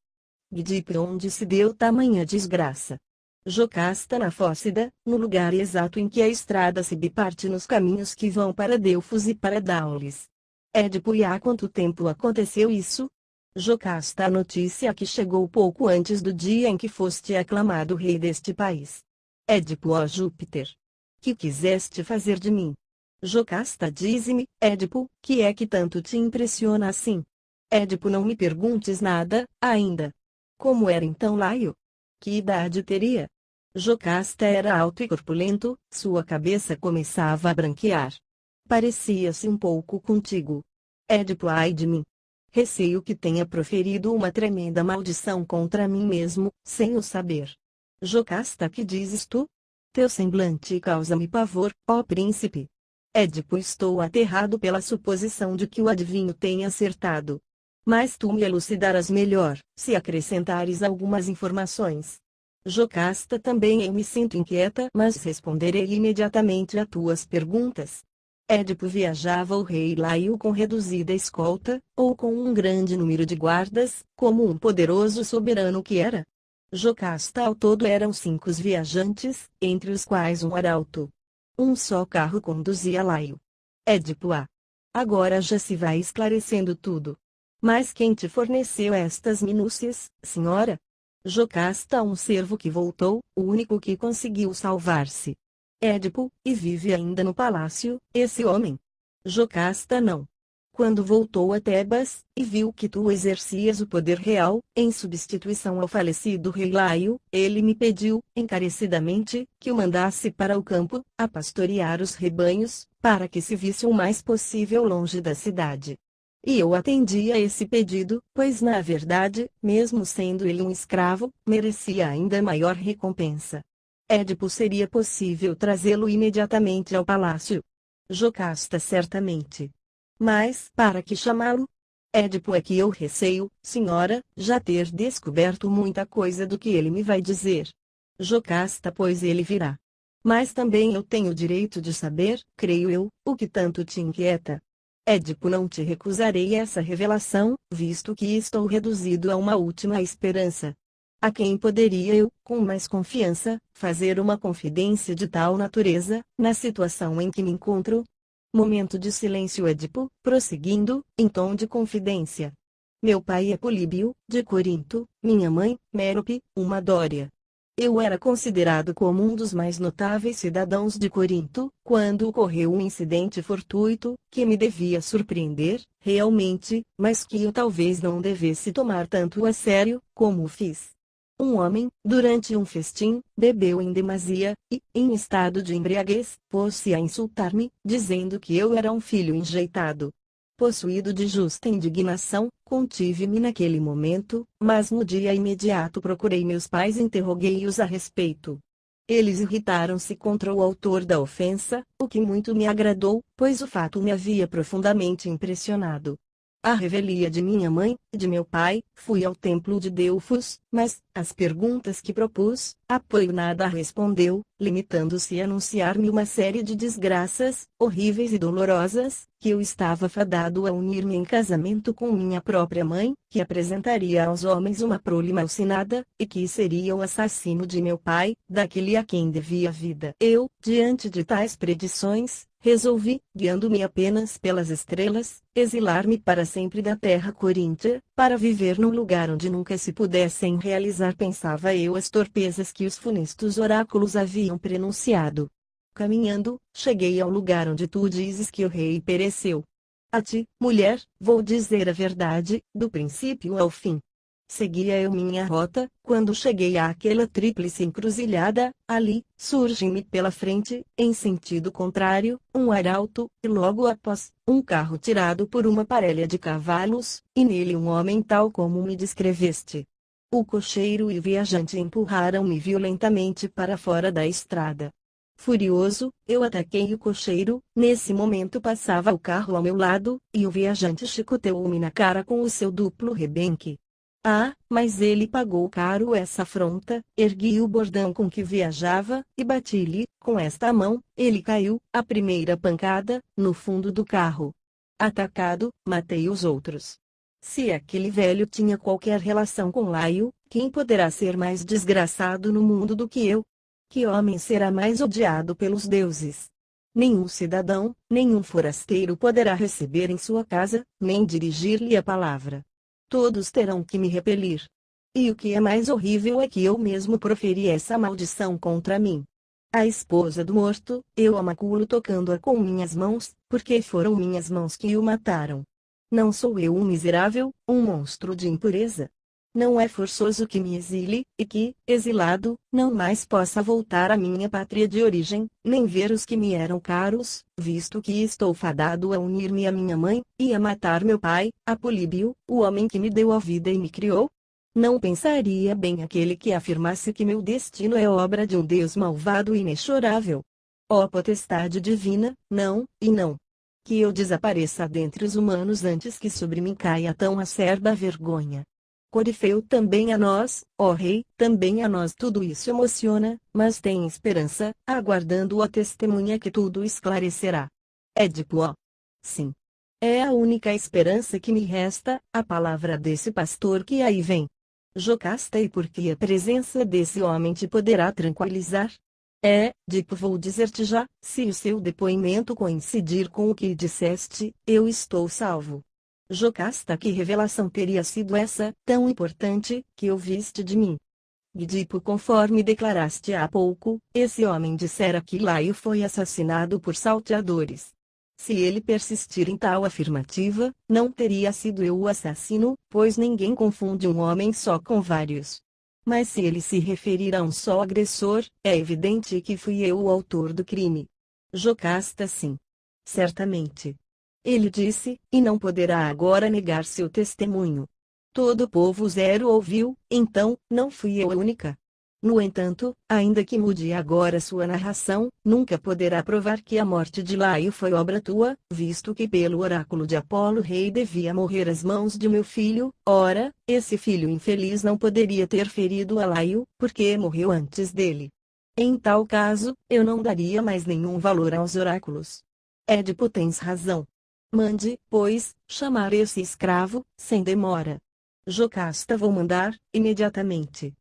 Edipo onde se deu tamanha desgraça? Jocasta na Fócida, no lugar exato em que a estrada se biparte nos caminhos que vão para Delfos e para Daulis. Édipo: E há quanto tempo aconteceu isso? Jocasta: A notícia que chegou pouco antes do dia em que foste aclamado rei deste país. Édipo: Ó Júpiter! Que quiseste fazer de mim? Jocasta: Dize-me, Édipo, que é que tanto te impressiona assim? Édipo: Não me perguntes nada, ainda. Como era então Laio? Que idade teria? Jocasta: Era alto e corpulento, sua cabeça começava a branquear. Parecia-se um pouco contigo. Édipo: Ai de mim! Receio que tenha proferido uma tremenda maldição contra mim mesmo, sem o saber. Jocasta: Que dizes tu? Teu semblante causa-me pavor, ó príncipe. Édipo: Estou aterrado pela suposição de que o adivinho tenha acertado. Mas tu me elucidarás melhor, se acrescentares algumas informações. Jocasta: Também eu me sinto inquieta, mas responderei imediatamente a tuas perguntas. Édipo: Viajava o rei Laio com reduzida escolta, ou com um grande número de guardas, como um poderoso soberano que era? Jocasta: Ao todo eram 5 viajantes, entre os quais um arauto. Um só carro conduzia Laio. Édipo: Agora já se vai esclarecendo tudo. Mas quem te forneceu estas minúcias, senhora? Jocasta: Um servo que voltou, o único que conseguiu salvar-se. Édipo: E vive ainda no palácio, esse homem? Jocasta: Não. Quando voltou a Tebas, e viu que tu exercias o poder real, em substituição ao falecido rei Laio, ele me pediu, encarecidamente, que o mandasse para o campo, a pastorear os rebanhos, para que se visse o mais possível longe da cidade. E eu atendi a esse pedido, pois na verdade, mesmo sendo ele um escravo, merecia ainda maior recompensa. Édipo: Seria possível trazê-lo imediatamente ao palácio? Jocasta: Certamente. Mas, para que chamá-lo? Édipo: É que eu receio, senhora, já ter descoberto muita coisa do que ele me vai dizer. Jocasta: Pois ele virá. Mas também eu tenho o direito de saber, creio eu, o que tanto te inquieta. Édipo: Não te recusarei essa revelação, visto que estou reduzido a uma última esperança. A quem poderia eu, com mais confiança, fazer uma confidência de tal natureza, na situação em que me encontro? Momento de silêncio. Édipo, prosseguindo, em tom de confidência. Meu pai é Políbio, de Corinto, minha mãe, Mérope, uma dória. Eu era considerado como um dos mais notáveis cidadãos de Corinto, quando ocorreu um incidente fortuito, que me devia surpreender, realmente, mas que eu talvez não devesse tomar tanto a sério, como o fiz. Um homem, durante um festim, bebeu em demasia, e, em estado de embriaguez, pôs-se a insultar-me, dizendo que eu era um filho enjeitado. Possuído de justa indignação, contive-me naquele momento, mas no dia imediato procurei meus pais e interroguei-os a respeito. Eles irritaram-se contra o autor da ofensa, o que muito me agradou, pois o fato me havia profundamente impressionado. À revelia de minha mãe e de meu pai, fui ao templo de Delfos, mas, às perguntas que propus, Apoio nada respondeu, limitando-se a anunciar-me uma série de desgraças, horríveis e dolorosas, que eu estava fadado a unir-me em casamento com minha própria mãe, que apresentaria aos homens uma prole malsinada, e que seria o assassino de meu pai, daquele a quem devia a vida. Eu, diante de tais predições, resolvi, guiando-me apenas pelas estrelas, exilar-me para sempre da terra coríntia, para viver num lugar onde nunca se pudessem realizar, pensava eu, as torpezas que os funestos oráculos haviam prenunciado. Caminhando, cheguei ao lugar onde tu dizes que o rei pereceu. A ti, mulher, vou dizer a verdade, do princípio ao fim. Seguia eu minha rota, quando cheguei àquela tríplice encruzilhada, ali, surge-me pela frente, em sentido contrário, um arauto, e logo após, um carro tirado por uma parelha de cavalos, e nele um homem tal como me descreveste. O cocheiro e o viajante empurraram-me violentamente para fora da estrada. Furioso, eu ataquei o cocheiro, nesse momento passava o carro ao meu lado, e o viajante chicoteou-me na cara com o seu duplo rebenque. Ah, mas ele pagou caro essa afronta, ergui o bordão com que viajava, e bati-lhe, com esta mão, ele caiu, a primeira pancada, no fundo do carro. Atacado, matei os outros. Se aquele velho tinha qualquer relação com Laio, quem poderá ser mais desgraçado no mundo do que eu? Que homem será mais odiado pelos deuses? Nenhum cidadão, nenhum forasteiro poderá receber em sua casa, nem dirigir-lhe a palavra. Todos terão que me repelir. E o que é mais horrível é que eu mesmo proferi essa maldição contra mim. A esposa do morto, eu a maculo tocando-a com minhas mãos, porque foram minhas mãos que o mataram. Não sou eu um miserável, um monstro de impureza? Não é forçoso que me exile, e que, exilado, não mais possa voltar à minha pátria de origem, nem ver os que me eram caros, visto que estou fadado a unir-me à minha mãe, e a matar meu pai, a Políbio, o homem que me deu a vida e me criou? Não pensaria bem aquele que afirmasse que meu destino é obra de um Deus malvado e inexorável. Ó potestade divina, não, e não. Que eu desapareça dentre os humanos antes que sobre mim caia tão acerba vergonha. Corifeu, também a nós, ó rei, também a nós tudo isso emociona, mas tem esperança, aguardando a testemunha que tudo esclarecerá. Édipo, ó. Sim. É a única esperança que me resta, a palavra desse pastor que aí vem. Jocasta, e por que a presença desse homem te poderá tranquilizar? Dipo, vou dizer-te já, se o seu depoimento coincidir com o que disseste, eu estou salvo. Jocasta, que revelação teria sido essa, tão importante, que ouviste de mim? Dipo, conforme declaraste há pouco, esse homem dissera que Laio foi assassinado por salteadores. Se ele persistir em tal afirmativa, não teria sido eu o assassino, pois ninguém confunde um homem só com vários. Mas se ele se referir a um só agressor, é evidente que fui eu o autor do crime. Jocasta, sim. Certamente. Ele disse, e não poderá agora negar seu testemunho. Todo o povo zero ouviu, então, não fui eu a única. No entanto, ainda que mude agora sua narração, nunca poderá provar que a morte de Laio foi obra tua, visto que pelo oráculo de Apolo rei devia morrer às mãos de meu filho. Ora, esse filho infeliz não poderia ter ferido a Laio, porque morreu antes dele. Em tal caso, eu não daria mais nenhum valor aos oráculos. Édipo, tens razão. Mande, pois, chamar esse escravo, sem demora. Jocasta, vou mandar, imediatamente.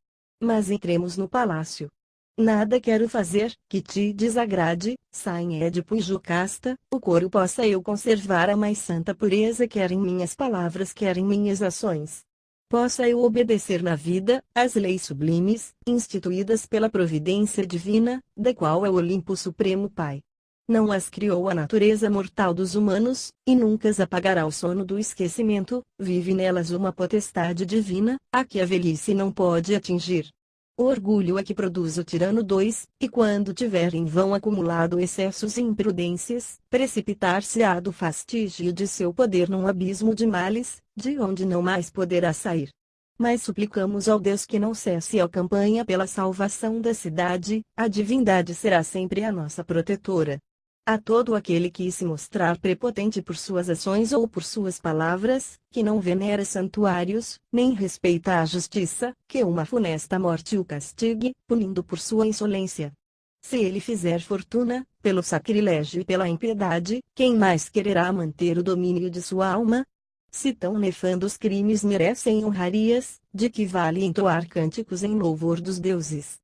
Mas entremos no palácio. Nada quero fazer, que te desagrade, saem Édipo e Jocasta, o coro possa eu conservar a mais santa pureza quer em minhas palavras quer em minhas ações. Possa eu obedecer na vida, às leis sublimes, instituídas pela providência divina, da qual é o Olimpo Supremo Pai. Não as criou a natureza mortal dos humanos, e nunca as apagará o sono do esquecimento, vive nelas uma potestade divina, a que a velhice não pode atingir. O orgulho é que produz o tirano 2, e quando tiver em vão acumulado excessos e imprudências, precipitar-se-á do fastígio de seu poder num abismo de males, de onde não mais poderá sair. Mas suplicamos ao Deus que não cesse a campanha pela salvação da cidade, a divindade será sempre a nossa protetora. A todo aquele que se mostrar prepotente por suas ações ou por suas palavras, que não venera santuários, nem respeita a justiça, que uma funesta morte o castigue, punindo por sua insolência. Se ele fizer fortuna, pelo sacrilégio e pela impiedade, quem mais quererá manter o domínio de sua alma? Se tão nefandos crimes merecem honrarias, de que vale entoar cânticos em louvor dos deuses?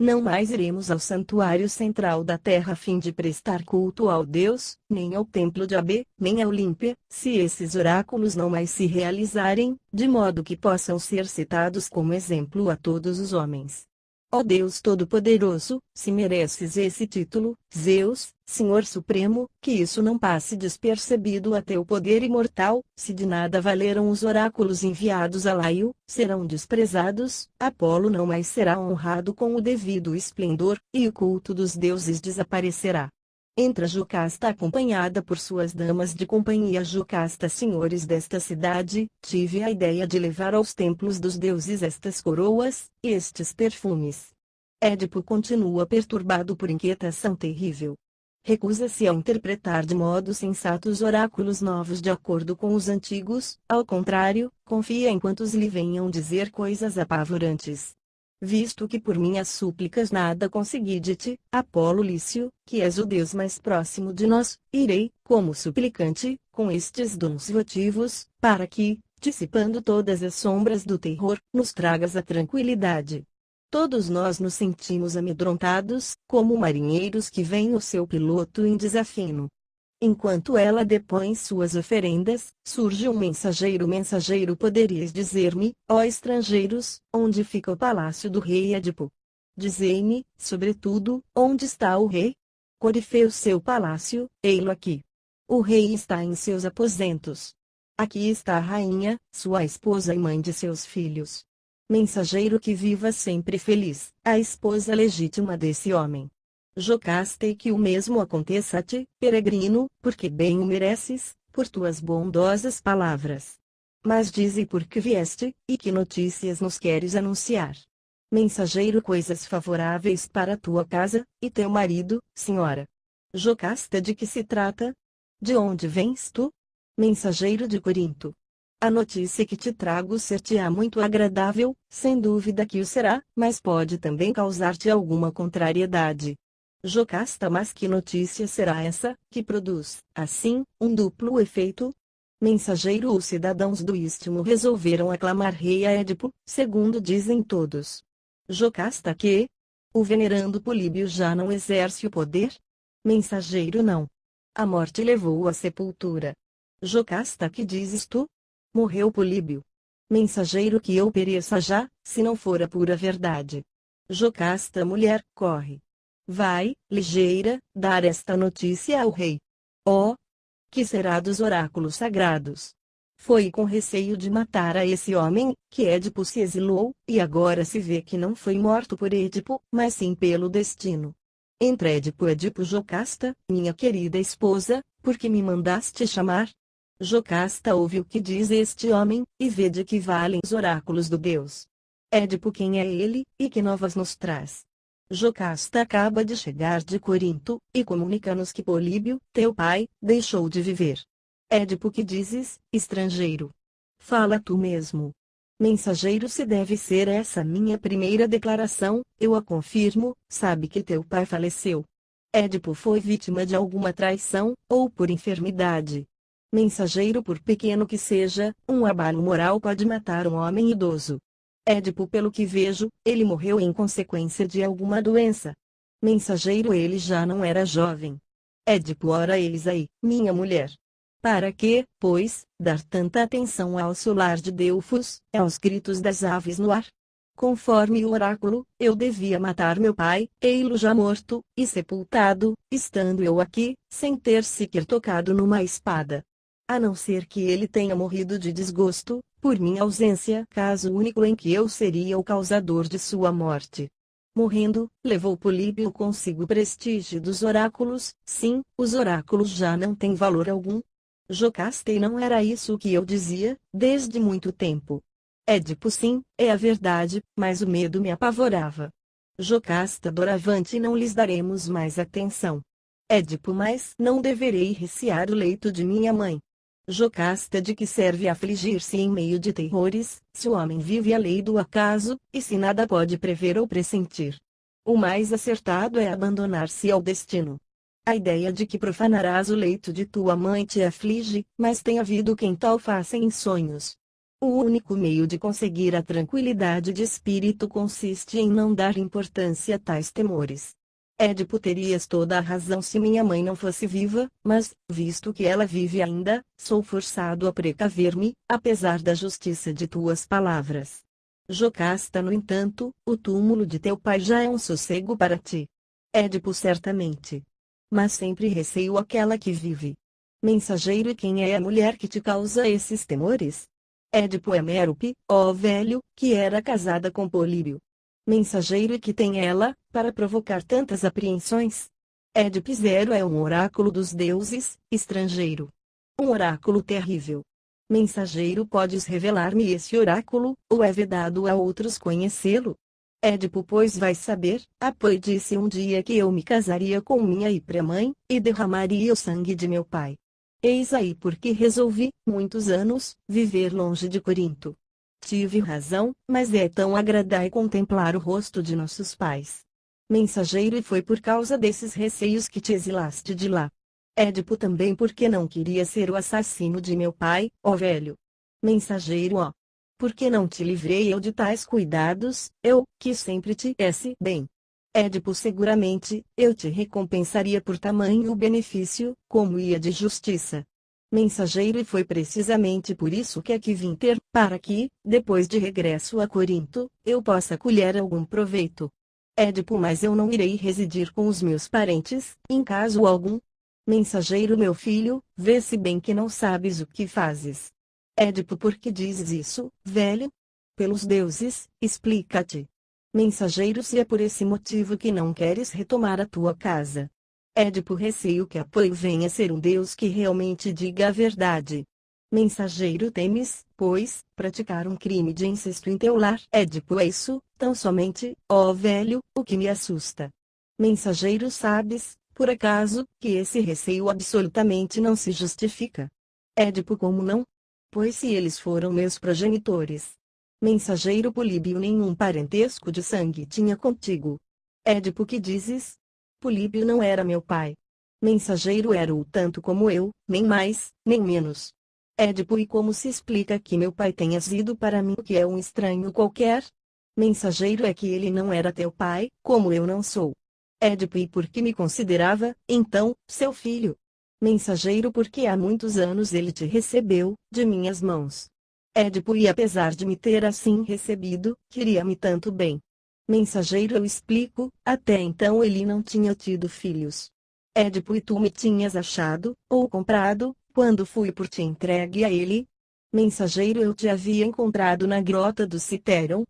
Não mais iremos ao santuário central da terra a fim de prestar culto ao Deus, nem ao templo de Abe, nem a Olímpia, se esses oráculos não mais se realizarem, de modo que possam ser citados como exemplo a todos os homens. Ó Deus Todo-Poderoso, se mereces esse título, Zeus, Senhor Supremo, que isso não passe despercebido a teu poder imortal, se de nada valeram os oráculos enviados a Laio, serão desprezados, Apolo não mais será honrado com o devido esplendor, e o culto dos deuses desaparecerá. Entra Jocasta acompanhada por suas damas de companhia. Jocasta, senhores desta cidade, tive a ideia de levar aos templos dos deuses estas coroas, e estes perfumes. Édipo continua perturbado por inquietação terrível. Recusa-se a interpretar de modo sensato os oráculos novos de acordo com os antigos, ao contrário, confia em quantos lhe venham dizer coisas apavorantes. Visto que por minhas súplicas nada consegui de ti, Apolo Lício, que és o Deus mais próximo de nós, irei, como suplicante, com estes dons votivos, para que, dissipando todas as sombras do terror, nos tragas a tranquilidade. Todos nós nos sentimos amedrontados, como marinheiros que veem o seu piloto em desafino. Enquanto ela depõe suas oferendas, surge um mensageiro. Mensageiro, poderíeis dizer-me, ó estrangeiros, onde fica o palácio do rei Édipo? Dizei-me, sobretudo, onde está o rei? Corifeu, seu palácio, ei-lo aqui. O rei está em seus aposentos. Aqui está a rainha, sua esposa e mãe de seus filhos. Mensageiro, que viva sempre feliz, a esposa legítima desse homem. Jocasta, e que o mesmo aconteça a ti, peregrino, porque bem o mereces, por tuas bondosas palavras. Mas dize por que vieste, e que notícias nos queres anunciar. Mensageiro, coisas favoráveis para tua casa, e teu marido, senhora. Jocasta, de que se trata? De onde vens tu? Mensageiro, de Corinto. A notícia que te trago ser-te-á muito agradável, sem dúvida que o será, mas pode também causar-te alguma contrariedade. Jocasta, mas que notícia será essa, que produz, assim, um duplo efeito? Mensageiro, os cidadãos do Istmo resolveram aclamar rei a Édipo, segundo dizem todos. Jocasta, que? O venerando Políbio já não exerce o poder? Mensageiro, não. A morte levou-o à sepultura. Jocasta, que dizes tu? Morreu Políbio. Mensageiro, que eu pereça já, se não for a pura verdade. Jocasta, mulher, corre. Vai, ligeira, dar esta notícia ao rei. Oh! Que será dos oráculos sagrados? Foi com receio de matar a esse homem, que Édipo se exilou, e agora se vê que não foi morto por Édipo, mas sim pelo destino. Entre Édipo, Jocasta, minha querida esposa, por que me mandaste chamar? Jocasta, ouve o que diz este homem, e vê de que valem os oráculos do Deus. Édipo, quem é ele, e que novas nos traz? Jocasta acaba de chegar de Corinto, e comunica-nos que Políbio, teu pai, deixou de viver. Édipo, que dizes, estrangeiro? Fala tu mesmo. Mensageiro, se deve ser essa minha primeira declaração, eu a confirmo, sabe que teu pai faleceu. Édipo foi vítima de alguma traição, ou por enfermidade. Mensageiro, por pequeno que seja, um abalo moral pode matar um homem idoso. Édipo, pelo que vejo, ele morreu em consequência de alguma doença. Mensageiro, ele já não era jovem. Édipo, ora eis aí, minha mulher. Para que, pois, dar tanta atenção ao solar de Delfos, aos gritos das aves no ar? Conforme o oráculo, eu devia matar meu pai, ei-lo já morto, e sepultado, estando eu aqui, sem ter sequer tocado numa espada. A não ser que ele tenha morrido de desgosto, por minha ausência, caso único em que eu seria o causador de sua morte. Morrendo, levou Políbio consigo o prestígio dos oráculos, sim, os oráculos já não têm valor algum. Jocasta, e não era isso o que eu dizia, desde muito tempo. Édipo, sim, é a verdade, mas o medo me apavorava. Jocasta, doravante não lhes daremos mais atenção. Édipo, mas não deverei recear o leito de minha mãe. Jocasta, de que serve afligir-se em meio de terrores, se o homem vive a lei do acaso, e se nada pode prever ou pressentir? O mais acertado é abandonar-se ao destino. A ideia de que profanarás o leito de tua mãe te aflige, mas tem havido quem tal faça em sonhos. O único meio de conseguir a tranquilidade de espírito consiste em não dar importância a tais temores. Édipo, terias toda a razão se minha mãe não fosse viva, mas, visto que ela vive ainda, sou forçado a precaver-me, apesar da justiça de tuas palavras. Jocasta, no entanto, o túmulo de teu pai já é um sossego para ti. Édipo, certamente. Mas sempre receio aquela que vive. Mensageiro, e quem é a mulher que te causa esses temores? Édipo, é Mérope, ó velho, que era casada com Políbio. Mensageiro, e que tem ela, para provocar tantas apreensões? Édipo, zero, é um oráculo dos deuses, estrangeiro. Um oráculo terrível. Mensageiro, podes revelar-me esse oráculo, ou é vedado a outros conhecê-lo? Édipo, pois vais saber, Apoi disse um dia que eu me casaria com minha pré-mãe, e derramaria o sangue de meu pai. Eis aí porque resolvi, muitos anos, viver longe de Corinto. Tive razão, mas é tão agradável contemplar o rosto de nossos pais. Mensageiro, e foi por causa desses receios que te exilaste de lá. Édipo, também porque não queria ser o assassino de meu pai, ó velho. Mensageiro, ó. Por que não te livrei eu de tais cuidados, eu, que sempre te esse bem? Édipo seguramente, eu te recompensaria por tamanho benefício, como ia de justiça. Mensageiro e foi precisamente por isso que aqui vim ter, para que, depois de regresso a Corinto, eu possa colher algum proveito. Édipo mas eu não irei residir com os meus parentes, em caso algum. Mensageiro meu filho, vê-se bem que não sabes o que fazes. Édipo por que dizes isso, velho? Pelos deuses, explica-te. Mensageiro se é por esse motivo que não queres retomar a tua casa. Édipo receio que Apoio venha a ser um deus que realmente diga a verdade. Mensageiro temes, pois, praticar um crime de incesto em teu lar. Édipo é isso, tão somente, ó velho, o que me assusta. Mensageiro sabes, por acaso, que esse receio absolutamente não se justifica. Édipo como não? Pois se eles foram meus progenitores. Mensageiro Políbio nenhum parentesco de sangue tinha contigo. Édipo que dizes? Políbio não era meu pai. Mensageiro era-o tanto como eu, nem mais, nem menos. Édipo e como se explica que meu pai tenha sido para mim o que é um estranho qualquer? Mensageiro é que ele não era teu pai, como eu não sou. Édipo e porque me considerava, então, seu filho. Mensageiro porque há muitos anos ele te recebeu, de minhas mãos. Édipo e apesar de me ter assim recebido, queria-me tanto bem. Mensageiro eu explico, até então ele não tinha tido filhos. Édipo e tu me tinhas achado, ou comprado, quando fui por ti entregue a ele? Mensageiro eu te havia encontrado na grota do Citeron.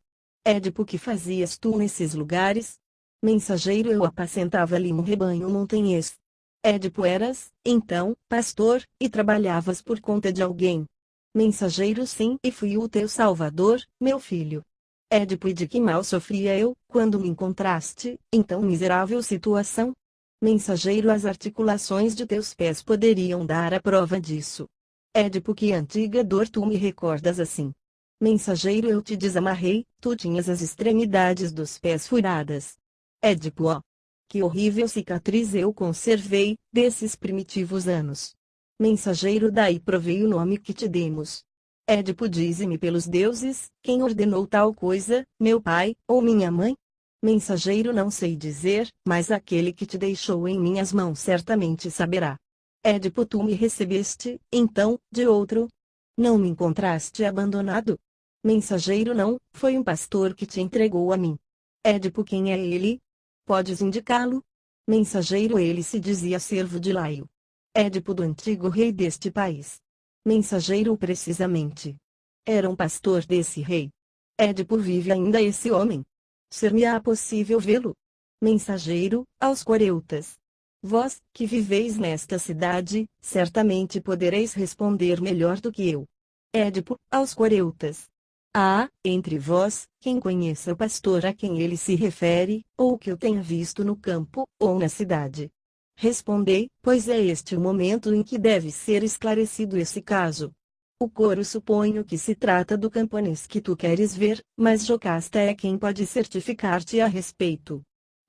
Édipo que fazias tu nesses lugares? Mensageiro eu apacentava ali um rebanho montanhês. Édipo eras, então, pastor, e trabalhavas por conta de alguém. Mensageiro sim e fui o teu salvador, meu filho. Édipo e de que mal sofria eu, quando me encontraste, em tão miserável situação? Mensageiro as articulações de teus pés poderiam dar a prova disso. Édipo que antiga dor tu me recordas assim. Mensageiro eu te desamarrei, tu tinhas as extremidades dos pés furadas. Édipo ó. Que horrível cicatriz eu conservei, desses primitivos anos. Mensageiro daí provei o nome que te demos. Édipo dize-me pelos deuses, quem ordenou tal coisa, meu pai, ou minha mãe? Mensageiro não sei dizer, mas aquele que te deixou em minhas mãos certamente saberá. Édipo tu me recebeste, então, de outro? Não me encontraste abandonado? Mensageiro não, foi um pastor que te entregou a mim. Édipo quem é ele? Podes indicá-lo? Mensageiro ele se dizia servo de Laio. Édipo do antigo rei deste país. Mensageiro precisamente. Era um pastor desse rei. Édipo vive ainda esse homem. Ser-me-á possível vê-lo? Mensageiro, aos coreutas. Vós, que viveis nesta cidade, certamente podereis responder melhor do que eu. Édipo, aos coreutas. Há, entre vós, quem conheça o pastor a quem ele se refere, ou que o tenha visto no campo, ou na cidade. Respondei, pois é este o momento em que deve ser esclarecido esse caso. O coro suponho que se trata do camponês que tu queres ver, mas Jocasta é quem pode certificar-te a respeito.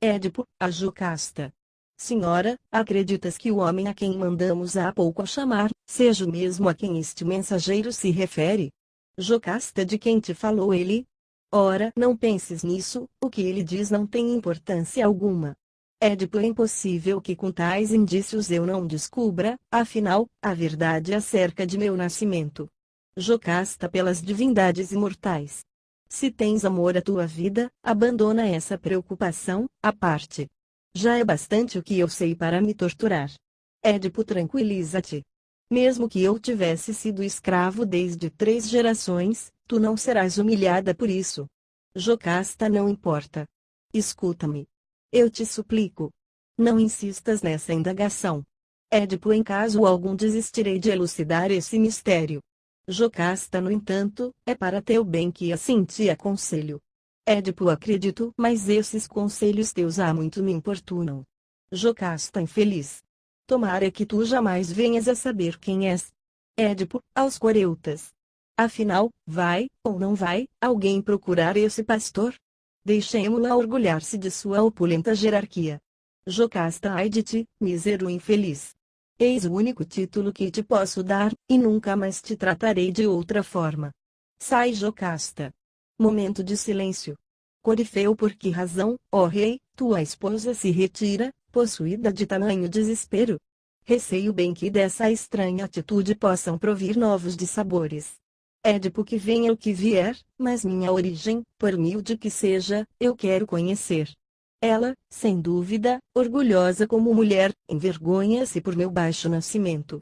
Édipo, a Jocasta. Senhora, acreditas que o homem a quem mandamos há pouco a chamar, seja o mesmo a quem este mensageiro se refere? Jocasta de quem te falou ele? Ora, não penses nisso, o que ele diz não tem importância alguma. Édipo é impossível que com tais indícios eu não descubra, afinal, a verdade acerca de meu nascimento. Jocasta pelas divindades imortais. Se tens amor à tua vida, abandona essa preocupação, à parte. Já é bastante o que eu sei para me torturar. Édipo tranquiliza-te. Mesmo que eu tivesse sido escravo desde 3 gerações, tu não serás humilhada por isso. Jocasta não importa. Escuta-me. Eu te suplico. Não insistas nessa indagação. Édipo em caso algum desistirei de elucidar esse mistério. Jocasta no entanto, é para teu bem que assim te aconselho. Édipo acredito, mas esses conselhos teus há muito me importunam. Jocasta infeliz. Tomara que tu jamais venhas a saber quem és. Édipo, aos coreutas. Afinal, vai, ou não vai, alguém procurar esse pastor? Deixemo-la orgulhar-se de sua opulenta jerarquia. Jocasta ai de ti, mísero infeliz. Eis o único título que te posso dar, e nunca mais te tratarei de outra forma. Sai, Jocasta. Momento de silêncio. Corifeu, por que razão, ó rei, tua esposa se retira, possuída de tamanho desespero? Receio bem que dessa estranha atitude possam provir novos dissabores. Édipo, que venha o que vier, mas minha origem, por humilde que seja, eu quero conhecer. Ela, sem dúvida, orgulhosa como mulher, envergonha-se por meu baixo nascimento.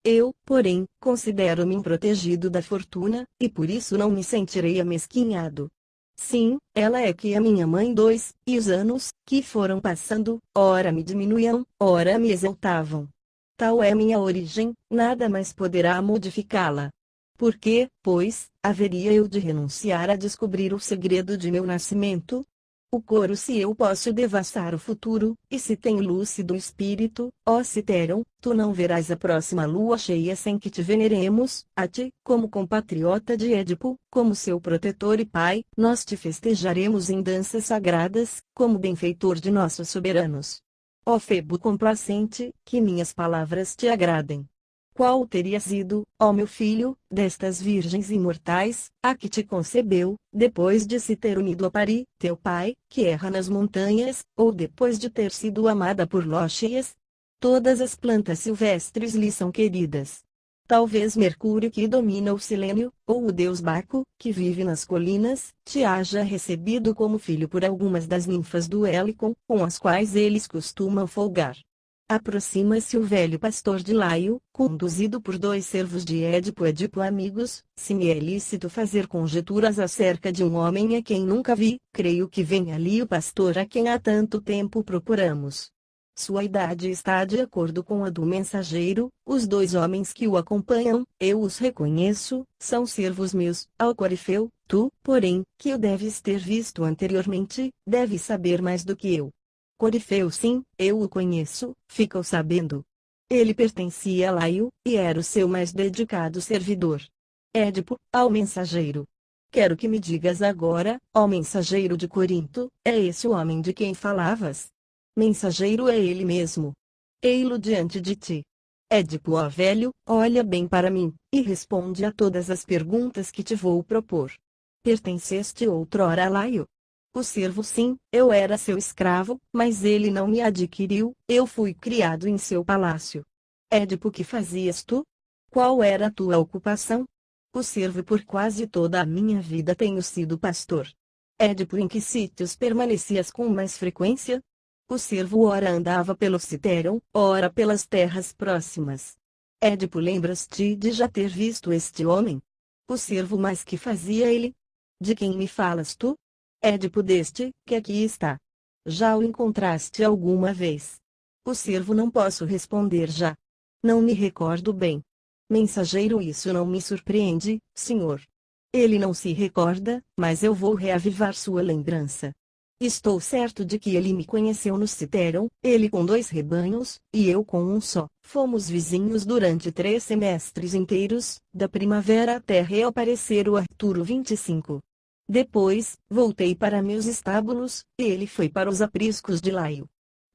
Eu, porém, considero-me protegido da fortuna, e por isso não me sentirei amesquinhado. Sim, ela é que é minha mãe e os anos, que foram passando, ora me diminuíam, ora me exaltavam. Tal é minha origem, nada mais poderá modificá-la. Por que, pois, haveria eu de renunciar a descobrir o segredo de meu nascimento? O coro, se eu posso devastar o futuro, e se tenho lúcido espírito, ó Citéron, tu não verás a próxima lua cheia sem que te veneremos, a ti, como compatriota de Édipo, como seu protetor e pai, nós te festejaremos em danças sagradas, como benfeitor de nossos soberanos. Ó Febo complacente, que minhas palavras te agradem. Qual teria sido, ó meu filho, destas virgens imortais, a que te concebeu, depois de se ter unido a Pari, teu pai, que erra nas montanhas, ou depois de ter sido amada por Lóxias? Todas as plantas silvestres lhe são queridas. Talvez Mercúrio, que domina o Silênio, ou o deus Baco, que vive nas colinas, te haja recebido como filho por algumas das ninfas do Hélicon, com as quais eles costumam folgar. Aproxima-se o velho pastor de Laio, conduzido por 2 servos de Édipo. Édipo, amigos, se me é lícito fazer conjecturas acerca de um homem a quem nunca vi, creio que vem ali o pastor a quem há tanto tempo procuramos. Sua idade está de acordo com a do mensageiro, os 2 homens que o acompanham, eu os reconheço, são servos meus. Ao Corifeu, tu, porém, que o deves ter visto anteriormente, deves saber mais do que eu. Corifeu, sim, eu o conheço, ficou sabendo. Ele pertencia a Laio, e era o seu mais dedicado servidor. Édipo, ao mensageiro. Quero que me digas agora, ó mensageiro de Corinto, é esse o homem de quem falavas? Mensageiro, é ele mesmo. Ei-lo diante de ti. Édipo, ó velho, olha bem para mim, e responde a todas as perguntas que te vou propor. Pertenceste outrora a Laio? O servo, sim, eu era seu escravo, mas ele não me adquiriu, eu fui criado em seu palácio. Édipo, que fazias tu? Qual era a tua ocupação? O servo, por quase toda a minha vida tenho sido pastor. Édipo, em que sítios permanecias com mais frequência? O servo ora andava pelo Citéron, ora pelas terras próximas. Édipo, lembras-te de já ter visto este homem? O servo, mas que fazia ele? De quem me falas tu? Édipo, deste, que aqui está. Já o encontraste alguma vez? O servo, não posso responder já. Não me recordo bem. Mensageiro, isso não me surpreende, senhor. Ele não se recorda, mas eu vou reavivar sua lembrança. Estou certo de que ele me conheceu no Citéron, ele com 2 rebanhos, e eu com um só. Fomos vizinhos durante 3 semestres inteiros, da primavera até reaparecer o Arturo 25. Depois, voltei para meus estábulos, e ele foi para os apriscos de Laio.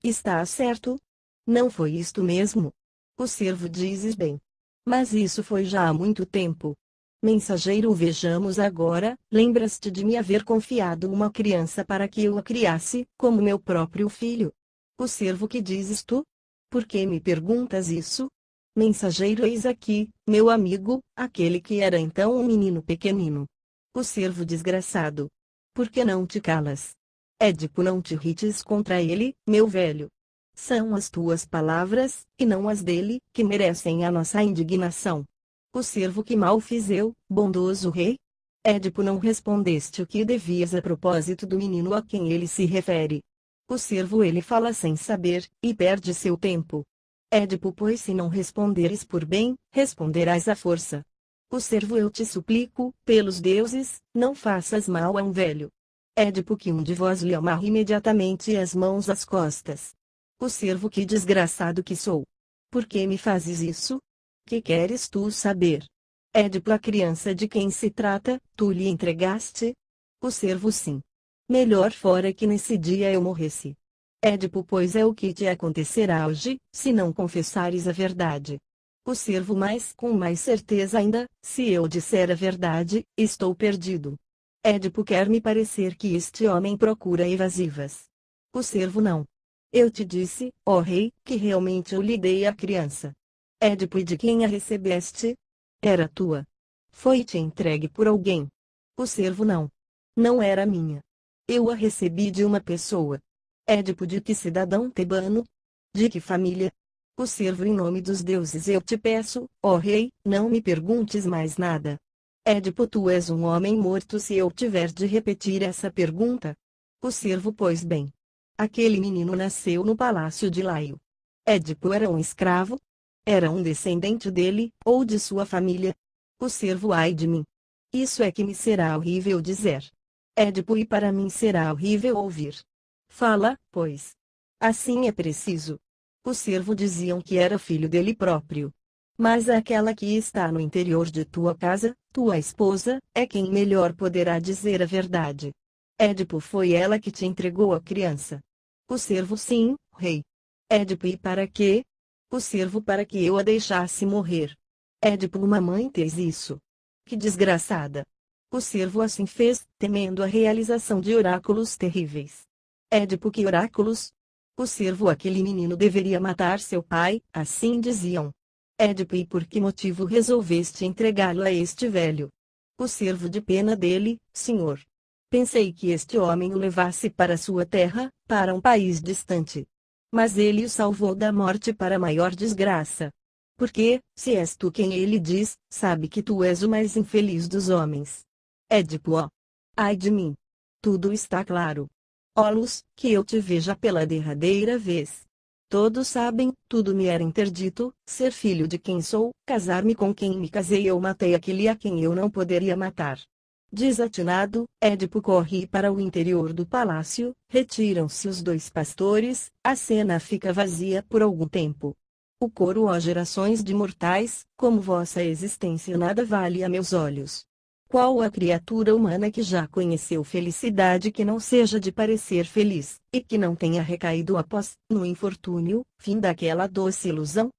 Está certo? Não foi isto mesmo? O servo, dizes bem. Mas isso foi já há muito tempo. Mensageiro, vejamos agora, lembras-te de me haver confiado uma criança para que eu a criasse, como meu próprio filho? O servo, que dizes tu? Por que me perguntas isso? Mensageiro, eis aqui, meu amigo, aquele que era então um menino pequenino. O servo, desgraçado. Por que não te calas? Édipo, não te irrites contra ele, meu velho. São as tuas palavras, e não as dele, que merecem a nossa indignação. O servo, que mal fiz eu, bondoso rei? Édipo, não respondeste o que devias a propósito do menino a quem ele se refere. O servo, ele fala sem saber, e perde seu tempo. Édipo, pois se não responderes por bem, responderás à força. O servo, eu te suplico, pelos deuses, não faças mal a um velho. Édipo, que um de vós lhe amarre imediatamente as mãos às costas. O servo, que desgraçado que sou. Por que me fazes isso? Que queres tu saber? Édipo, a criança de quem se trata, tu lhe entregaste? O servo, sim. Melhor fora que nesse dia eu morresse. Édipo, pois é o que te acontecerá hoje, se não confessares a verdade. O servo mais com mais certeza ainda, se eu disser a verdade, estou perdido. Édipo quer me parecer que este homem procura evasivas. O servo não. Eu te disse, ó rei, que realmente eu lhe dei a criança. Édipo, e de quem a recebeste? Era tua. Foi-te entregue por alguém. O servo não. Não era minha. Eu a recebi de uma pessoa. Édipo, de que cidadão tebano? De que família? O servo, em nome dos deuses eu te peço, ó rei, não me perguntes mais nada. Édipo, tu és um homem morto se eu tiver de repetir essa pergunta. O servo, pois bem. Aquele menino nasceu no palácio de Laio. Édipo era um escravo? Era um descendente dele, ou de sua família? O servo, ai de mim. Isso é que me será horrível dizer. Édipo, e para mim será horrível ouvir. Fala, pois. Assim é preciso. O servo, diziam que era filho dele próprio. Mas aquela que está no interior de tua casa, tua esposa, é quem melhor poderá dizer a verdade. Édipo, foi ela que te entregou a criança. O servo, sim, rei. Édipo, e para quê? O servo, para que eu a deixasse morrer. Édipo, uma mãe fez isso. Que desgraçada. O servo assim fez, temendo a realização de oráculos terríveis. Édipo, que oráculos? O servo, aquele menino deveria matar seu pai, assim diziam. Édipo, e por que motivo resolveste entregá-lo a este velho? O servo, de pena dele, senhor. Pensei que este homem o levasse para sua terra, para um país distante. Mas ele o salvou da morte para maior desgraça. Porque, se és tu quem ele diz, sabe que tu és o mais infeliz dos homens. Édipo, ó. Ai de mim. Tudo está claro. Ó luz, que eu te veja pela derradeira vez. Todos sabem, tudo me era interdito, ser filho de quem sou, casar-me com quem me casei, eu matei aquele a quem eu não poderia matar. Desatinado, Édipo corre para o interior do palácio, retiram-se os dois pastores, a cena fica vazia por algum tempo. O coro, ó gerações de mortais, como vossa existência nada vale a meus olhos. Qual a criatura humana que já conheceu felicidade que não seja de parecer feliz, e que não tenha recaído após, no infortúnio, fim daquela doce ilusão?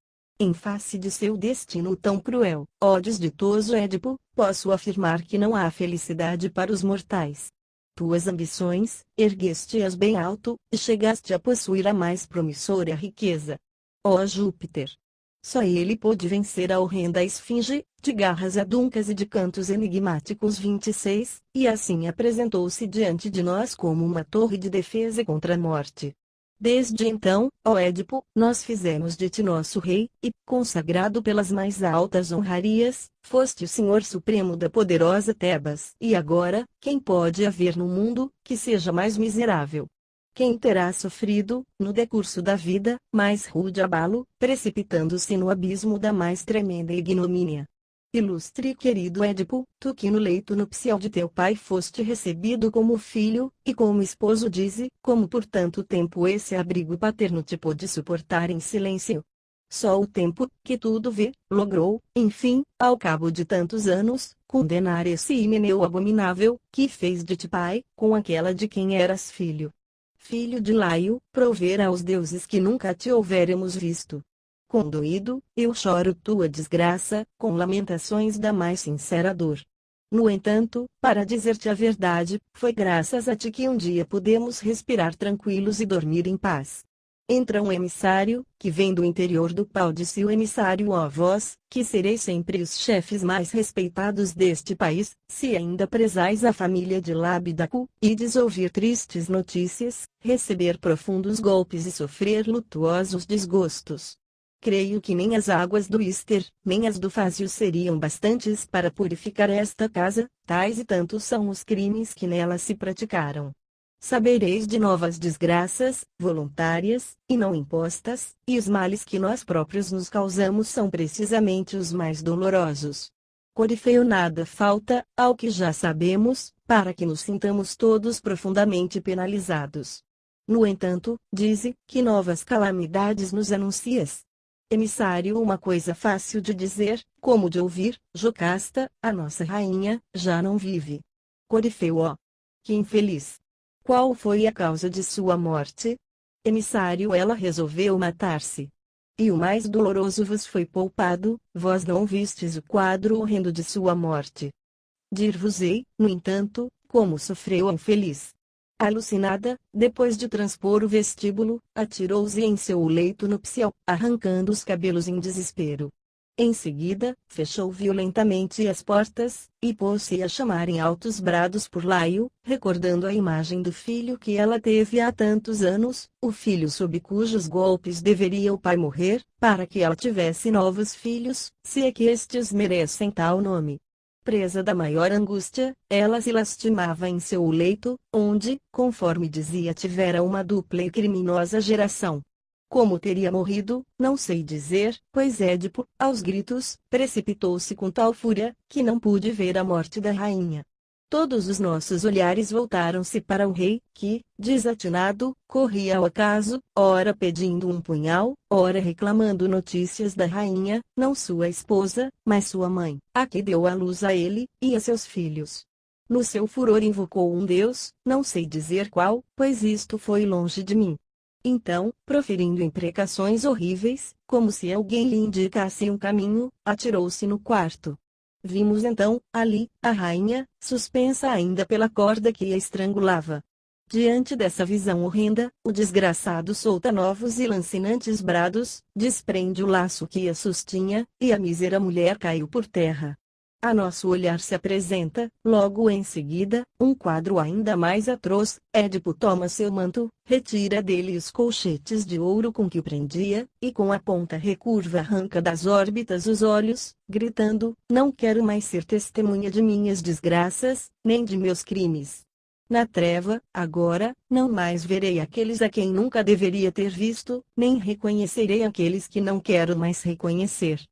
Em face de seu destino tão cruel, ó desditoso Édipo, posso afirmar que não há felicidade para os mortais. Tuas ambições, ergueste-as bem alto, e chegaste a possuir a mais promissora riqueza. Ó Júpiter! Só ele pôde vencer a horrenda esfinge, de garras aduncas e de cantos enigmáticos 26, e assim apresentou-se diante de nós como uma torre de defesa contra a morte. Desde então, ó Édipo, nós fizemos de ti nosso rei, e, consagrado pelas mais altas honrarias, foste o Senhor Supremo da poderosa Tebas. E agora, quem pode haver no mundo, que seja mais miserável? Quem terá sofrido, no decurso da vida, mais rude abalo, precipitando-se no abismo da mais tremenda ignomínia? Ilustre e querido Édipo, tu que no leito nupcial de teu pai foste recebido como filho, e como esposo dize, como por tanto tempo esse abrigo paterno te pôde suportar em silêncio? Só o tempo, que tudo vê, logrou, enfim, ao cabo de tantos anos, condenar esse himeneu abominável, que fez de ti pai, com aquela de quem eras filho. Filho de Laio, prover aos deuses que nunca te houveremos visto. Condoído, eu choro tua desgraça, com lamentações da mais sincera dor. No entanto, para dizer-te a verdade, foi graças a ti que um dia pudemos respirar tranquilos e dormir em paz. Entra um emissário, que vem do interior do pau, disse o emissário, ó vós, que sereis sempre os chefes mais respeitados deste país, se ainda prezais a família de Labidacu, ides ouvir tristes notícias, receber profundos golpes e sofrer lutuosos desgostos. Creio que nem as águas do Íster, nem as do Fásio seriam bastantes para purificar esta casa, tais e tantos são os crimes que nela se praticaram. Sabereis de novas desgraças, voluntárias, e não impostas, e os males que nós próprios nos causamos são precisamente os mais dolorosos. Corifeu, nada falta, ao que já sabemos, para que nos sintamos todos profundamente penalizados. No entanto, dize, que novas calamidades nos anuncias? Emissário, uma coisa fácil de dizer, como de ouvir, Jocasta, a nossa rainha, já não vive. Corifeu, ó! Que infeliz! Qual foi a causa de sua morte? Emissário, ela resolveu matar-se. E o mais doloroso vos foi poupado, vós não vistes o quadro horrendo de sua morte. Dir-vos-ei, no entanto, como sofreu a infeliz. Alucinada, depois de transpor o vestíbulo, atirou-se em seu leito nupcial, arrancando os cabelos em desespero. Em seguida, fechou violentamente as portas, e pôs-se a chamar em altos brados por Laio, recordando a imagem do filho que ela teve há tantos anos, o filho sob cujos golpes deveria o pai morrer, para que ela tivesse novos filhos, se é que estes merecem tal nome. Presa da maior angústia, ela se lastimava em seu leito, onde, conforme dizia, tivera uma dupla e criminosa geração. Como teria morrido, não sei dizer, pois Édipo, aos gritos, precipitou-se com tal fúria, que não pude ver a morte da rainha. Todos os nossos olhares voltaram-se para o rei, que, desatinado, corria ao acaso, ora pedindo um punhal, ora reclamando notícias da rainha, não sua esposa, mas sua mãe, a que deu à luz a ele, e a seus filhos. No seu furor invocou um deus, não sei dizer qual, pois isto foi longe de mim. Então, proferindo imprecações horríveis, como se alguém lhe indicasse um caminho, atirou-se no quarto. Vimos então, ali, a rainha, suspensa ainda pela corda que a estrangulava. Diante dessa visão horrenda, o desgraçado solta novos e lancinantes brados, desprende o laço que a sustinha, e a mísera mulher caiu por terra. A nosso olhar se apresenta, logo em seguida, um quadro ainda mais atroz. Édipo toma seu manto, retira dele os colchetes de ouro com que o prendia, e com a ponta recurva arranca das órbitas os olhos, gritando: não quero mais ser testemunha de minhas desgraças, nem de meus crimes. Na treva, agora, não mais verei aqueles a quem nunca deveria ter visto, nem reconhecerei aqueles que não quero mais reconhecer.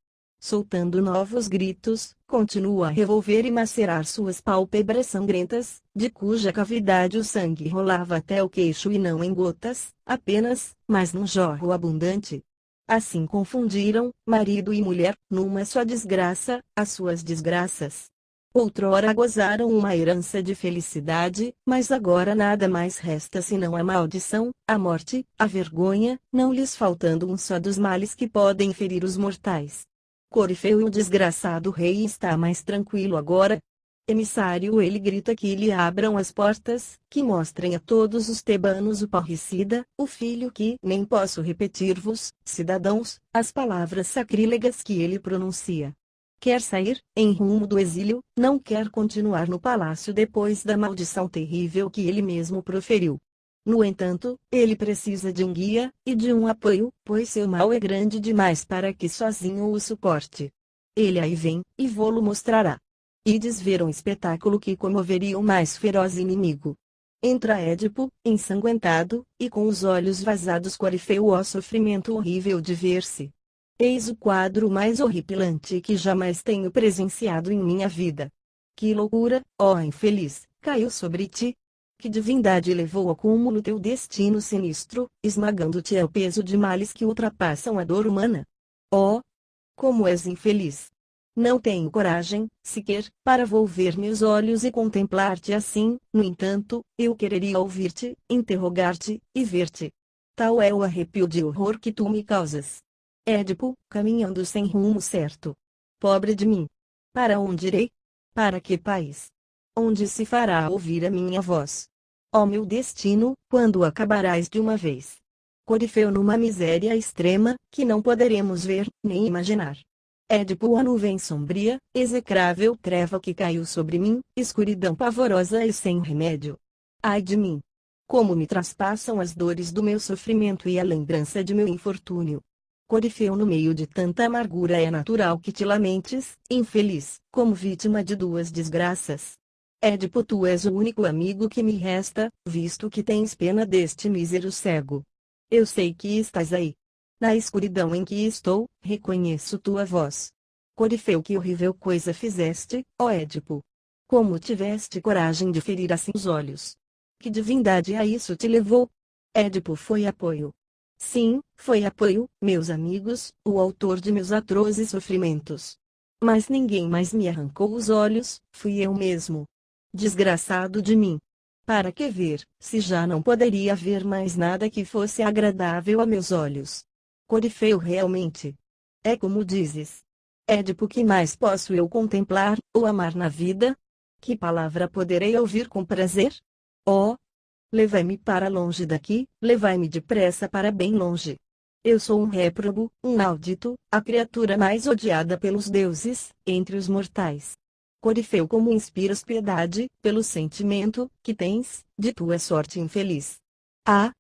Soltando novos gritos, continua a revolver e macerar suas pálpebras sangrentas, de cuja cavidade o sangue rolava até o queixo e não em gotas, apenas, mas num jorro abundante. Assim confundiram, marido e mulher, numa só desgraça, as suas desgraças. Outrora gozaram uma herança de felicidade, mas agora nada mais resta senão a maldição, a morte, a vergonha, não lhes faltando um só dos males que podem ferir os mortais. Corifeu e o desgraçado rei está mais tranquilo agora. Emissário, ele grita que lhe abram as portas, que mostrem a todos os tebanos o parricida, o filho que nem posso repetir-vos, cidadãos, as palavras sacrílegas que ele pronuncia. Quer sair, em rumo do exílio, não quer continuar no palácio depois da maldição terrível que ele mesmo proferiu. No entanto, ele precisa de um guia, e de um apoio, pois seu mal é grande demais para que sozinho o suporte. Ele aí vem, e vô-lo mostrará. Ides ver um espetáculo que comoveria o mais feroz inimigo. Entra Édipo, ensanguentado, e com os olhos vazados Corifeu ó sofrimento horrível de ver-se. Eis o quadro mais horripilante que jamais tenho presenciado em minha vida. Que loucura, ó infeliz, caiu sobre ti? Que divindade levou ao cúmulo teu destino sinistro, esmagando-te ao peso de males que ultrapassam a dor humana? Oh! Como és infeliz! Não tenho coragem, sequer, para volver meus olhos e contemplar-te assim, no entanto, eu quereria ouvir-te, interrogar-te, e ver-te. Tal é o arrepio de horror que tu me causas. Édipo, caminhando sem rumo certo. Pobre de mim! Para onde irei? Para que país? Onde se fará ouvir a minha voz? Ó meu destino, quando acabarás de uma vez? Corifeu numa miséria extrema, que não poderemos ver, nem imaginar. Édipo a nuvem sombria, execrável treva que caiu sobre mim, escuridão pavorosa e sem remédio. Ai de mim! Como me traspassam as dores do meu sofrimento e a lembrança de meu infortúnio. Corifeu, no meio de tanta amargura é natural que te lamentes, infeliz, como vítima de duas desgraças. Édipo, tu és o único amigo que me resta, visto que tens pena deste mísero cego. Eu sei que estás aí. Na escuridão em que estou, reconheço tua voz. Corifeu, que horrível coisa fizeste, ó Édipo! Como tiveste coragem de ferir assim os olhos? Que divindade a isso te levou? Édipo foi apoio. Sim, foi apoio, meus amigos, o autor de meus atrozes sofrimentos. Mas ninguém mais me arrancou os olhos, fui eu mesmo. Desgraçado de mim! Para que ver, se já não poderia ver mais nada que fosse agradável a meus olhos? Corifeu realmente. É como dizes. Édipo, que mais posso eu contemplar, ou amar na vida? Que palavra poderei ouvir com prazer? Oh! Levai-me para longe daqui, levai-me depressa para bem longe. Eu sou um réprobo, um maldito, a criatura mais odiada pelos deuses, entre os mortais. Corifeu, como inspiras piedade, pelo sentimento que tens, de tua sorte infeliz. Ah!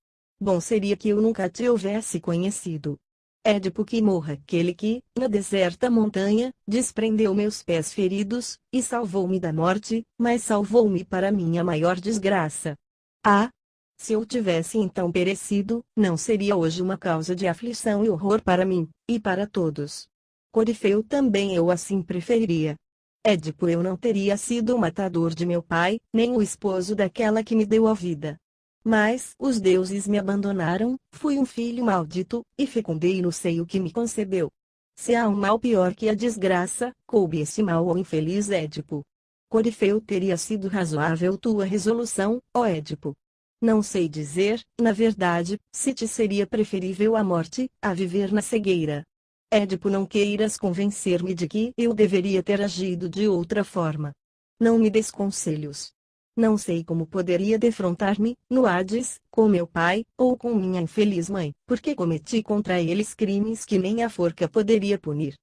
Bom seria que eu nunca te houvesse conhecido. Édipo, que morra aquele que, na deserta montanha, desprendeu meus pés feridos, e salvou-me da morte, mas salvou-me para minha maior desgraça. Ah! Se eu tivesse então perecido, não seria hoje uma causa de aflição e horror para mim, e para todos. Corifeu, também eu assim preferiria. Édipo, eu não teria sido o matador de meu pai, nem o esposo daquela que me deu a vida. Mas os deuses me abandonaram, fui um filho maldito, e fecundei no seio que me concebeu. Se há um mal pior que a desgraça, coube esse mal ao infeliz Édipo. Corifeu, teria sido razoável tua resolução, ó Édipo. Não sei dizer, na verdade, se te seria preferível a morte, a viver na cegueira. Édipo, não queiras convencer-me de que eu deveria ter agido de outra forma. Não me des conselhos. Não sei como poderia defrontar-me, no Hades, com meu pai, ou com minha infeliz mãe, porque cometi contra eles crimes que nem a forca poderia punir.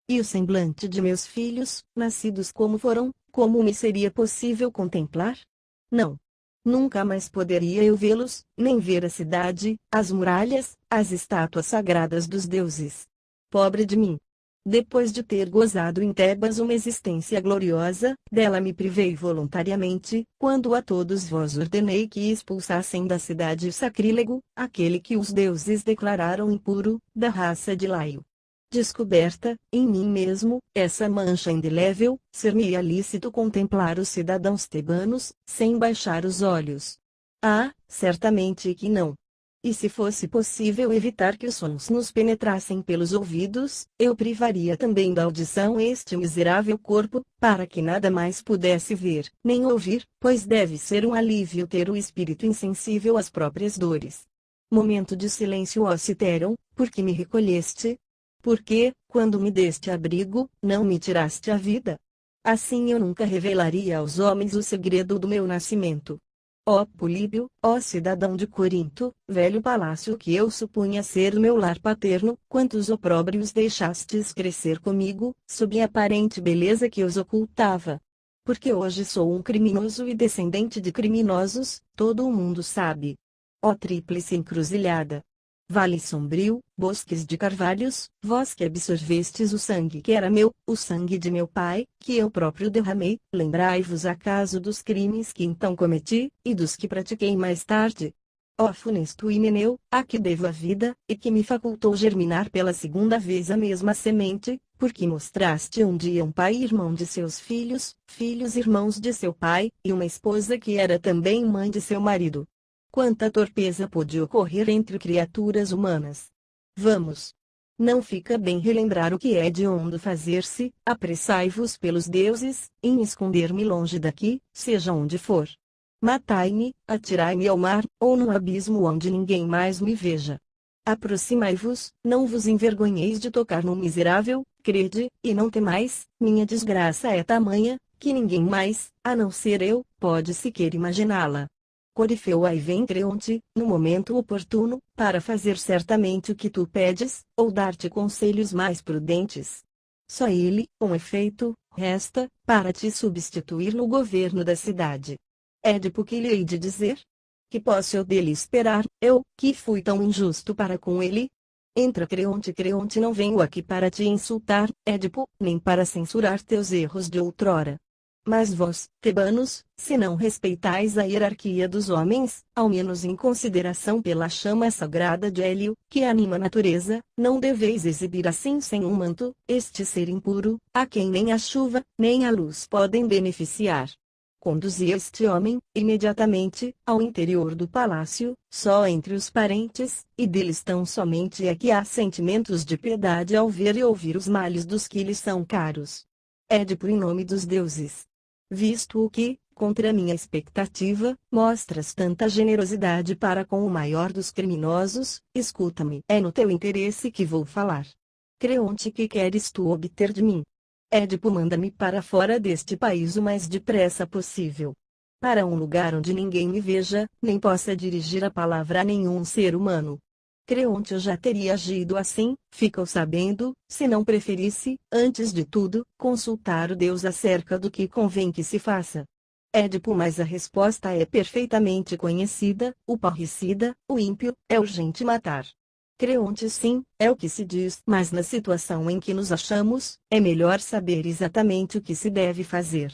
E o semblante de meus filhos, nascidos como foram, como me seria possível contemplar? Não. Nunca mais poderia eu vê-los, nem ver a cidade, as muralhas, as estátuas sagradas dos deuses. Pobre de mim! Depois de ter gozado em Tebas uma existência gloriosa, dela me privei voluntariamente, quando a todos vós ordenei que expulsassem da cidade o sacrílego, aquele que os deuses declararam impuro, da raça de Laio. Descoberta, em mim mesmo, essa mancha indelével, ser-me-ia lícito contemplar os cidadãos tebanos, sem baixar os olhos. Ah, certamente que não. E se fosse possível evitar que os sons nos penetrassem pelos ouvidos, eu privaria também da audição este miserável corpo, para que nada mais pudesse ver, nem ouvir, pois deve ser um alívio ter o espírito insensível às próprias dores. Momento de silêncio, ó Citeron, porque me recolheste? Porque, quando me deste abrigo, não me tiraste a vida? Assim eu nunca revelaria aos homens o segredo do meu nascimento. Ó Políbio, ó cidadão de Corinto, velho palácio que eu supunha ser o meu lar paterno, quantos opróbrios deixastes crescer comigo, sob a aparente beleza que os ocultava. Porque hoje sou um criminoso e descendente de criminosos, todo o mundo sabe. Ó tríplice encruzilhada! Vale sombrio, bosques de carvalhos, vós que absorvestes o sangue que era meu, o sangue de meu pai, que eu próprio derramei, lembrai-vos acaso dos crimes que então cometi, e dos que pratiquei mais tarde? Ó funesto Himeneu, a que devo a vida, e que me facultou germinar pela segunda vez a mesma semente, porque mostraste um dia um pai irmão de seus filhos, filhos irmãos de seu pai, e uma esposa que era também mãe de seu marido. Quanta torpeza pôde ocorrer entre criaturas humanas! Vamos! Não fica bem relembrar o que é de hondo fazer-se, apressai-vos pelos deuses, em esconder-me longe daqui, seja onde for. Matai-me, atirai-me ao mar, ou no abismo onde ninguém mais me veja. Aproximai-vos, não vos envergonheis de tocar no miserável, crede, e não temais, minha desgraça é tamanha, que ninguém mais, a não ser eu, pode sequer imaginá-la. Corifeu, aí vem Creonte, no momento oportuno, para fazer certamente o que tu pedes, ou dar-te conselhos mais prudentes. Só ele, com efeito, resta, para te substituir no governo da cidade. Édipo, que lhe hei de dizer? Que posso eu dele esperar, eu, que fui tão injusto para com ele? Entra Creonte, Creonte, não venho aqui para te insultar, Édipo, nem para censurar teus erros de outrora. Mas vós, tebanos, se não respeitais a hierarquia dos homens, ao menos em consideração pela chama sagrada de Hélio, que anima a natureza, não deveis exibir assim sem um manto, este ser impuro, a quem nem a chuva, nem a luz podem beneficiar. Conduzi este homem, imediatamente, ao interior do palácio, só entre os parentes, e deles tão somente é que há sentimentos de piedade ao ver e ouvir os males dos que lhes são caros. Édipo, em nome dos deuses. Visto o que, contra minha expectativa, mostras tanta generosidade para com o maior dos criminosos, escuta-me. É no teu interesse que vou falar. Creonte, que queres tu obter de mim? Édipo, manda-me para fora deste país o mais depressa possível. Para um lugar onde ninguém me veja, nem possa dirigir a palavra a nenhum ser humano. Creonte, eu já teria agido assim, ficou sabendo, se não preferisse, antes de tudo, consultar o Deus acerca do que convém que se faça. Édipo, mas a resposta é perfeitamente conhecida: o parricida, o ímpio, é urgente matar. Creonte, sim, é o que se diz, mas na situação em que nos achamos, é melhor saber exatamente o que se deve fazer.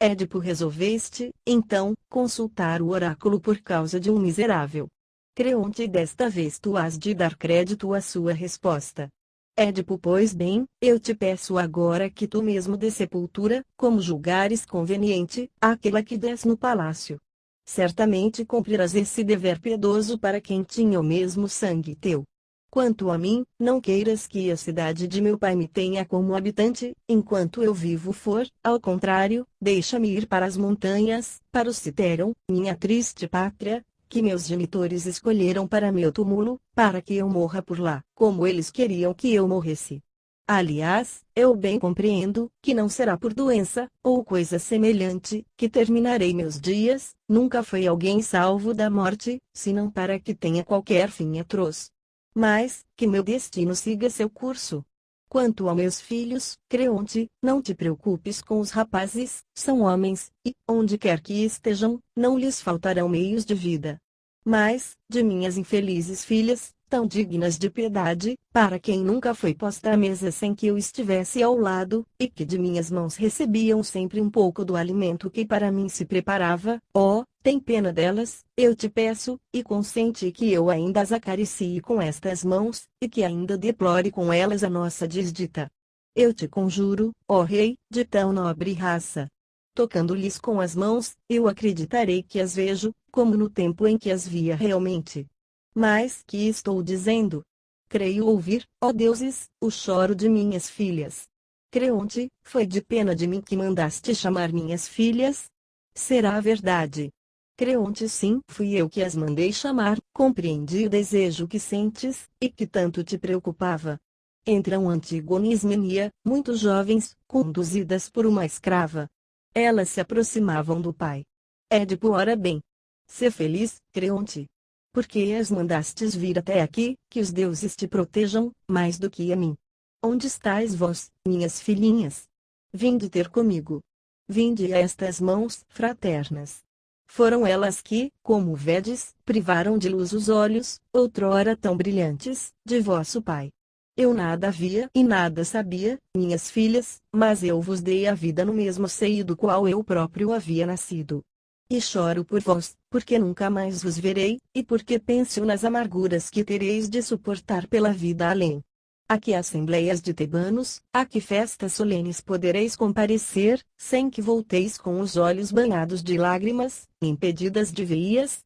Édipo, resolveste, então, consultar o oráculo por causa de um miserável. Creonte, desta vez tu has de dar crédito à sua resposta. Édipo, pois bem, eu te peço agora que tu mesmo dê sepultura, como julgares conveniente, àquela que des no palácio. Certamente cumprirás esse dever piedoso para quem tinha o mesmo sangue teu. Quanto a mim, não queiras que a cidade de meu pai me tenha como habitante, enquanto eu vivo for, ao contrário, deixa-me ir para as montanhas, para o Citeron, minha triste pátria, que meus genitores escolheram para meu túmulo, para que eu morra por lá, como eles queriam que eu morresse. Aliás, eu bem compreendo, que não será por doença, ou coisa semelhante, que terminarei meus dias, nunca foi alguém salvo da morte, senão para que tenha qualquer fim atroz. Mas, que meu destino siga seu curso. Quanto a meus filhos, Creonte, não te preocupes com os rapazes, são homens, e, onde quer que estejam, não lhes faltarão meios de vida. Mas, de minhas infelizes filhas, tão dignas de piedade, para quem nunca foi posta à mesa sem que eu estivesse ao lado, e que de minhas mãos recebiam sempre um pouco do alimento que para mim se preparava, ó, tem pena delas, eu te peço, e consente que eu ainda as acaricie com estas mãos, e que ainda deplore com elas a nossa desdita. Eu te conjuro, ó rei, de tão nobre raça. Tocando-lhes com as mãos, eu acreditarei que as vejo, como no tempo em que as via realmente. Mas que estou dizendo? Creio ouvir, ó deuses, o choro de minhas filhas. Creonte, foi de pena de mim que mandaste chamar minhas filhas? Será verdade? Creonte, sim, fui eu que as mandei chamar, compreendi o desejo que sentes, e que tanto te preocupava. Entram Antígona e Ismenia, muito jovens, conduzidas por uma escrava. Elas se aproximavam do pai. Édipo, ora bem. Sê feliz, Creonte. Porque as mandastes vir até aqui, que os deuses te protejam, mais do que a mim. Onde estáis vós, minhas filhinhas? Vinde ter comigo. Vinde a estas mãos fraternas. Foram elas que, como vedes, privaram de luz os olhos, outrora tão brilhantes, de vosso pai. Eu nada via e nada sabia, minhas filhas, mas eu vos dei a vida no mesmo seio do qual eu próprio havia nascido. E choro por vós, porque nunca mais vos verei, e porque penso nas amarguras que tereis de suportar pela vida além. A que assembleias de tebanos, a que festas solenes podereis comparecer, sem que volteis com os olhos banhados de lágrimas, impedidas de veias?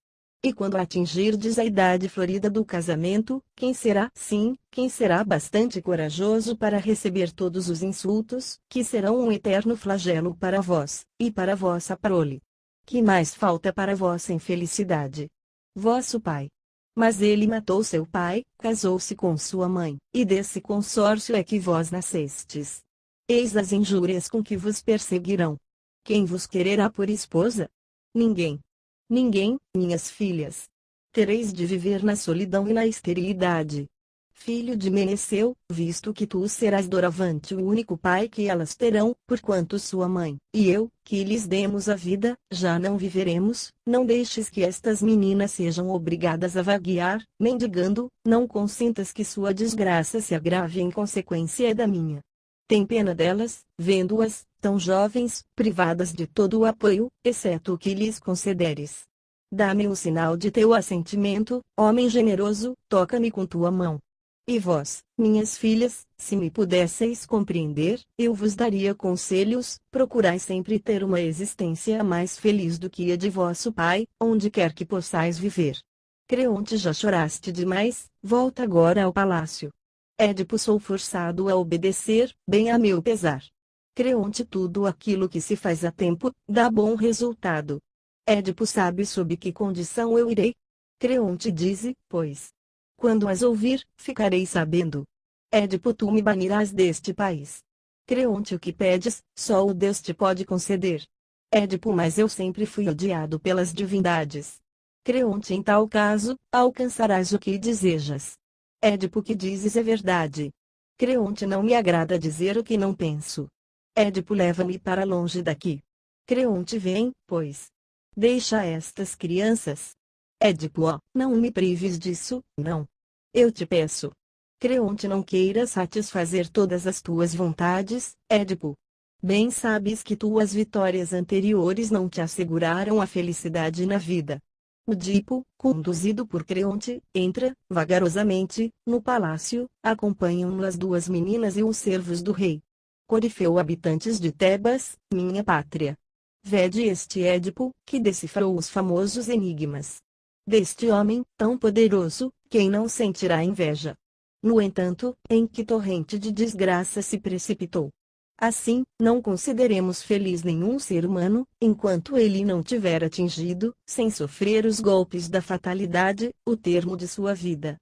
E quando atingirdes a idade florida do casamento, quem será, sim, quem será bastante corajoso para receber todos os insultos, que serão um eterno flagelo para vós, e para vossa prole? Que mais falta para vossa infelicidade? Vosso pai. Mas ele matou seu pai, casou-se com sua mãe, e desse consórcio é que vós nascestes. Eis as injúrias com que vos perseguirão. Quem vos quererá por esposa? Ninguém. Ninguém, minhas filhas. Tereis de viver na solidão e na esterilidade. Filho de Meneceu, visto que tu serás doravante o único pai que elas terão, porquanto sua mãe, e eu, que lhes demos a vida, já não viveremos, não deixes que estas meninas sejam obrigadas a vaguear, mendigando, não consintas que sua desgraça se agrave em consequência da minha. Tem pena delas, vendo-as, tão jovens, privadas de todo o apoio, exceto o que lhes concederes. Dá-me um sinal de teu assentimento, homem generoso, toca-me com tua mão. E vós, minhas filhas, se me pudesseis compreender, eu vos daria conselhos, procurai sempre ter uma existência mais feliz do que a de vosso pai, onde quer que possais viver. Creonte, já choraste demais, volta agora ao palácio. Édipo, sou forçado a obedecer, bem a meu pesar. Creonte: tudo aquilo que se faz a tempo, dá bom resultado. Édipo: sabe sob que condição eu irei? Creonte: dize, pois. Quando as ouvir, ficarei sabendo. Édipo: tu me banirás deste país. Creonte: o que pedes, só o Deus te pode conceder. Édipo: mas eu sempre fui odiado pelas divindades. Creonte: em tal caso, alcançarás o que desejas. Édipo: o que dizes é verdade. Creonte: não me agrada dizer o que não penso. Édipo: leva-me para longe daqui. Creonte: vem, pois. Deixa estas crianças. Édipo: ó, não me prives disso, não. Eu te peço. Creonte: não queiras satisfazer todas as tuas vontades, Édipo. Bem sabes que tuas vitórias anteriores não te asseguraram a felicidade na vida. Oedipo, conduzido por Creonte, entra, vagarosamente, no palácio, acompanham-no as duas meninas e os servos do rei. Corifeu: habitantes de Tebas, minha pátria. Vede este Édipo, que decifrou os famosos enigmas. Deste homem, tão poderoso, quem não sentirá inveja? No entanto, em que torrente de desgraça se precipitou? Assim, não consideremos feliz nenhum ser humano, enquanto ele não tiver atingido, sem sofrer os golpes da fatalidade, o termo de sua vida.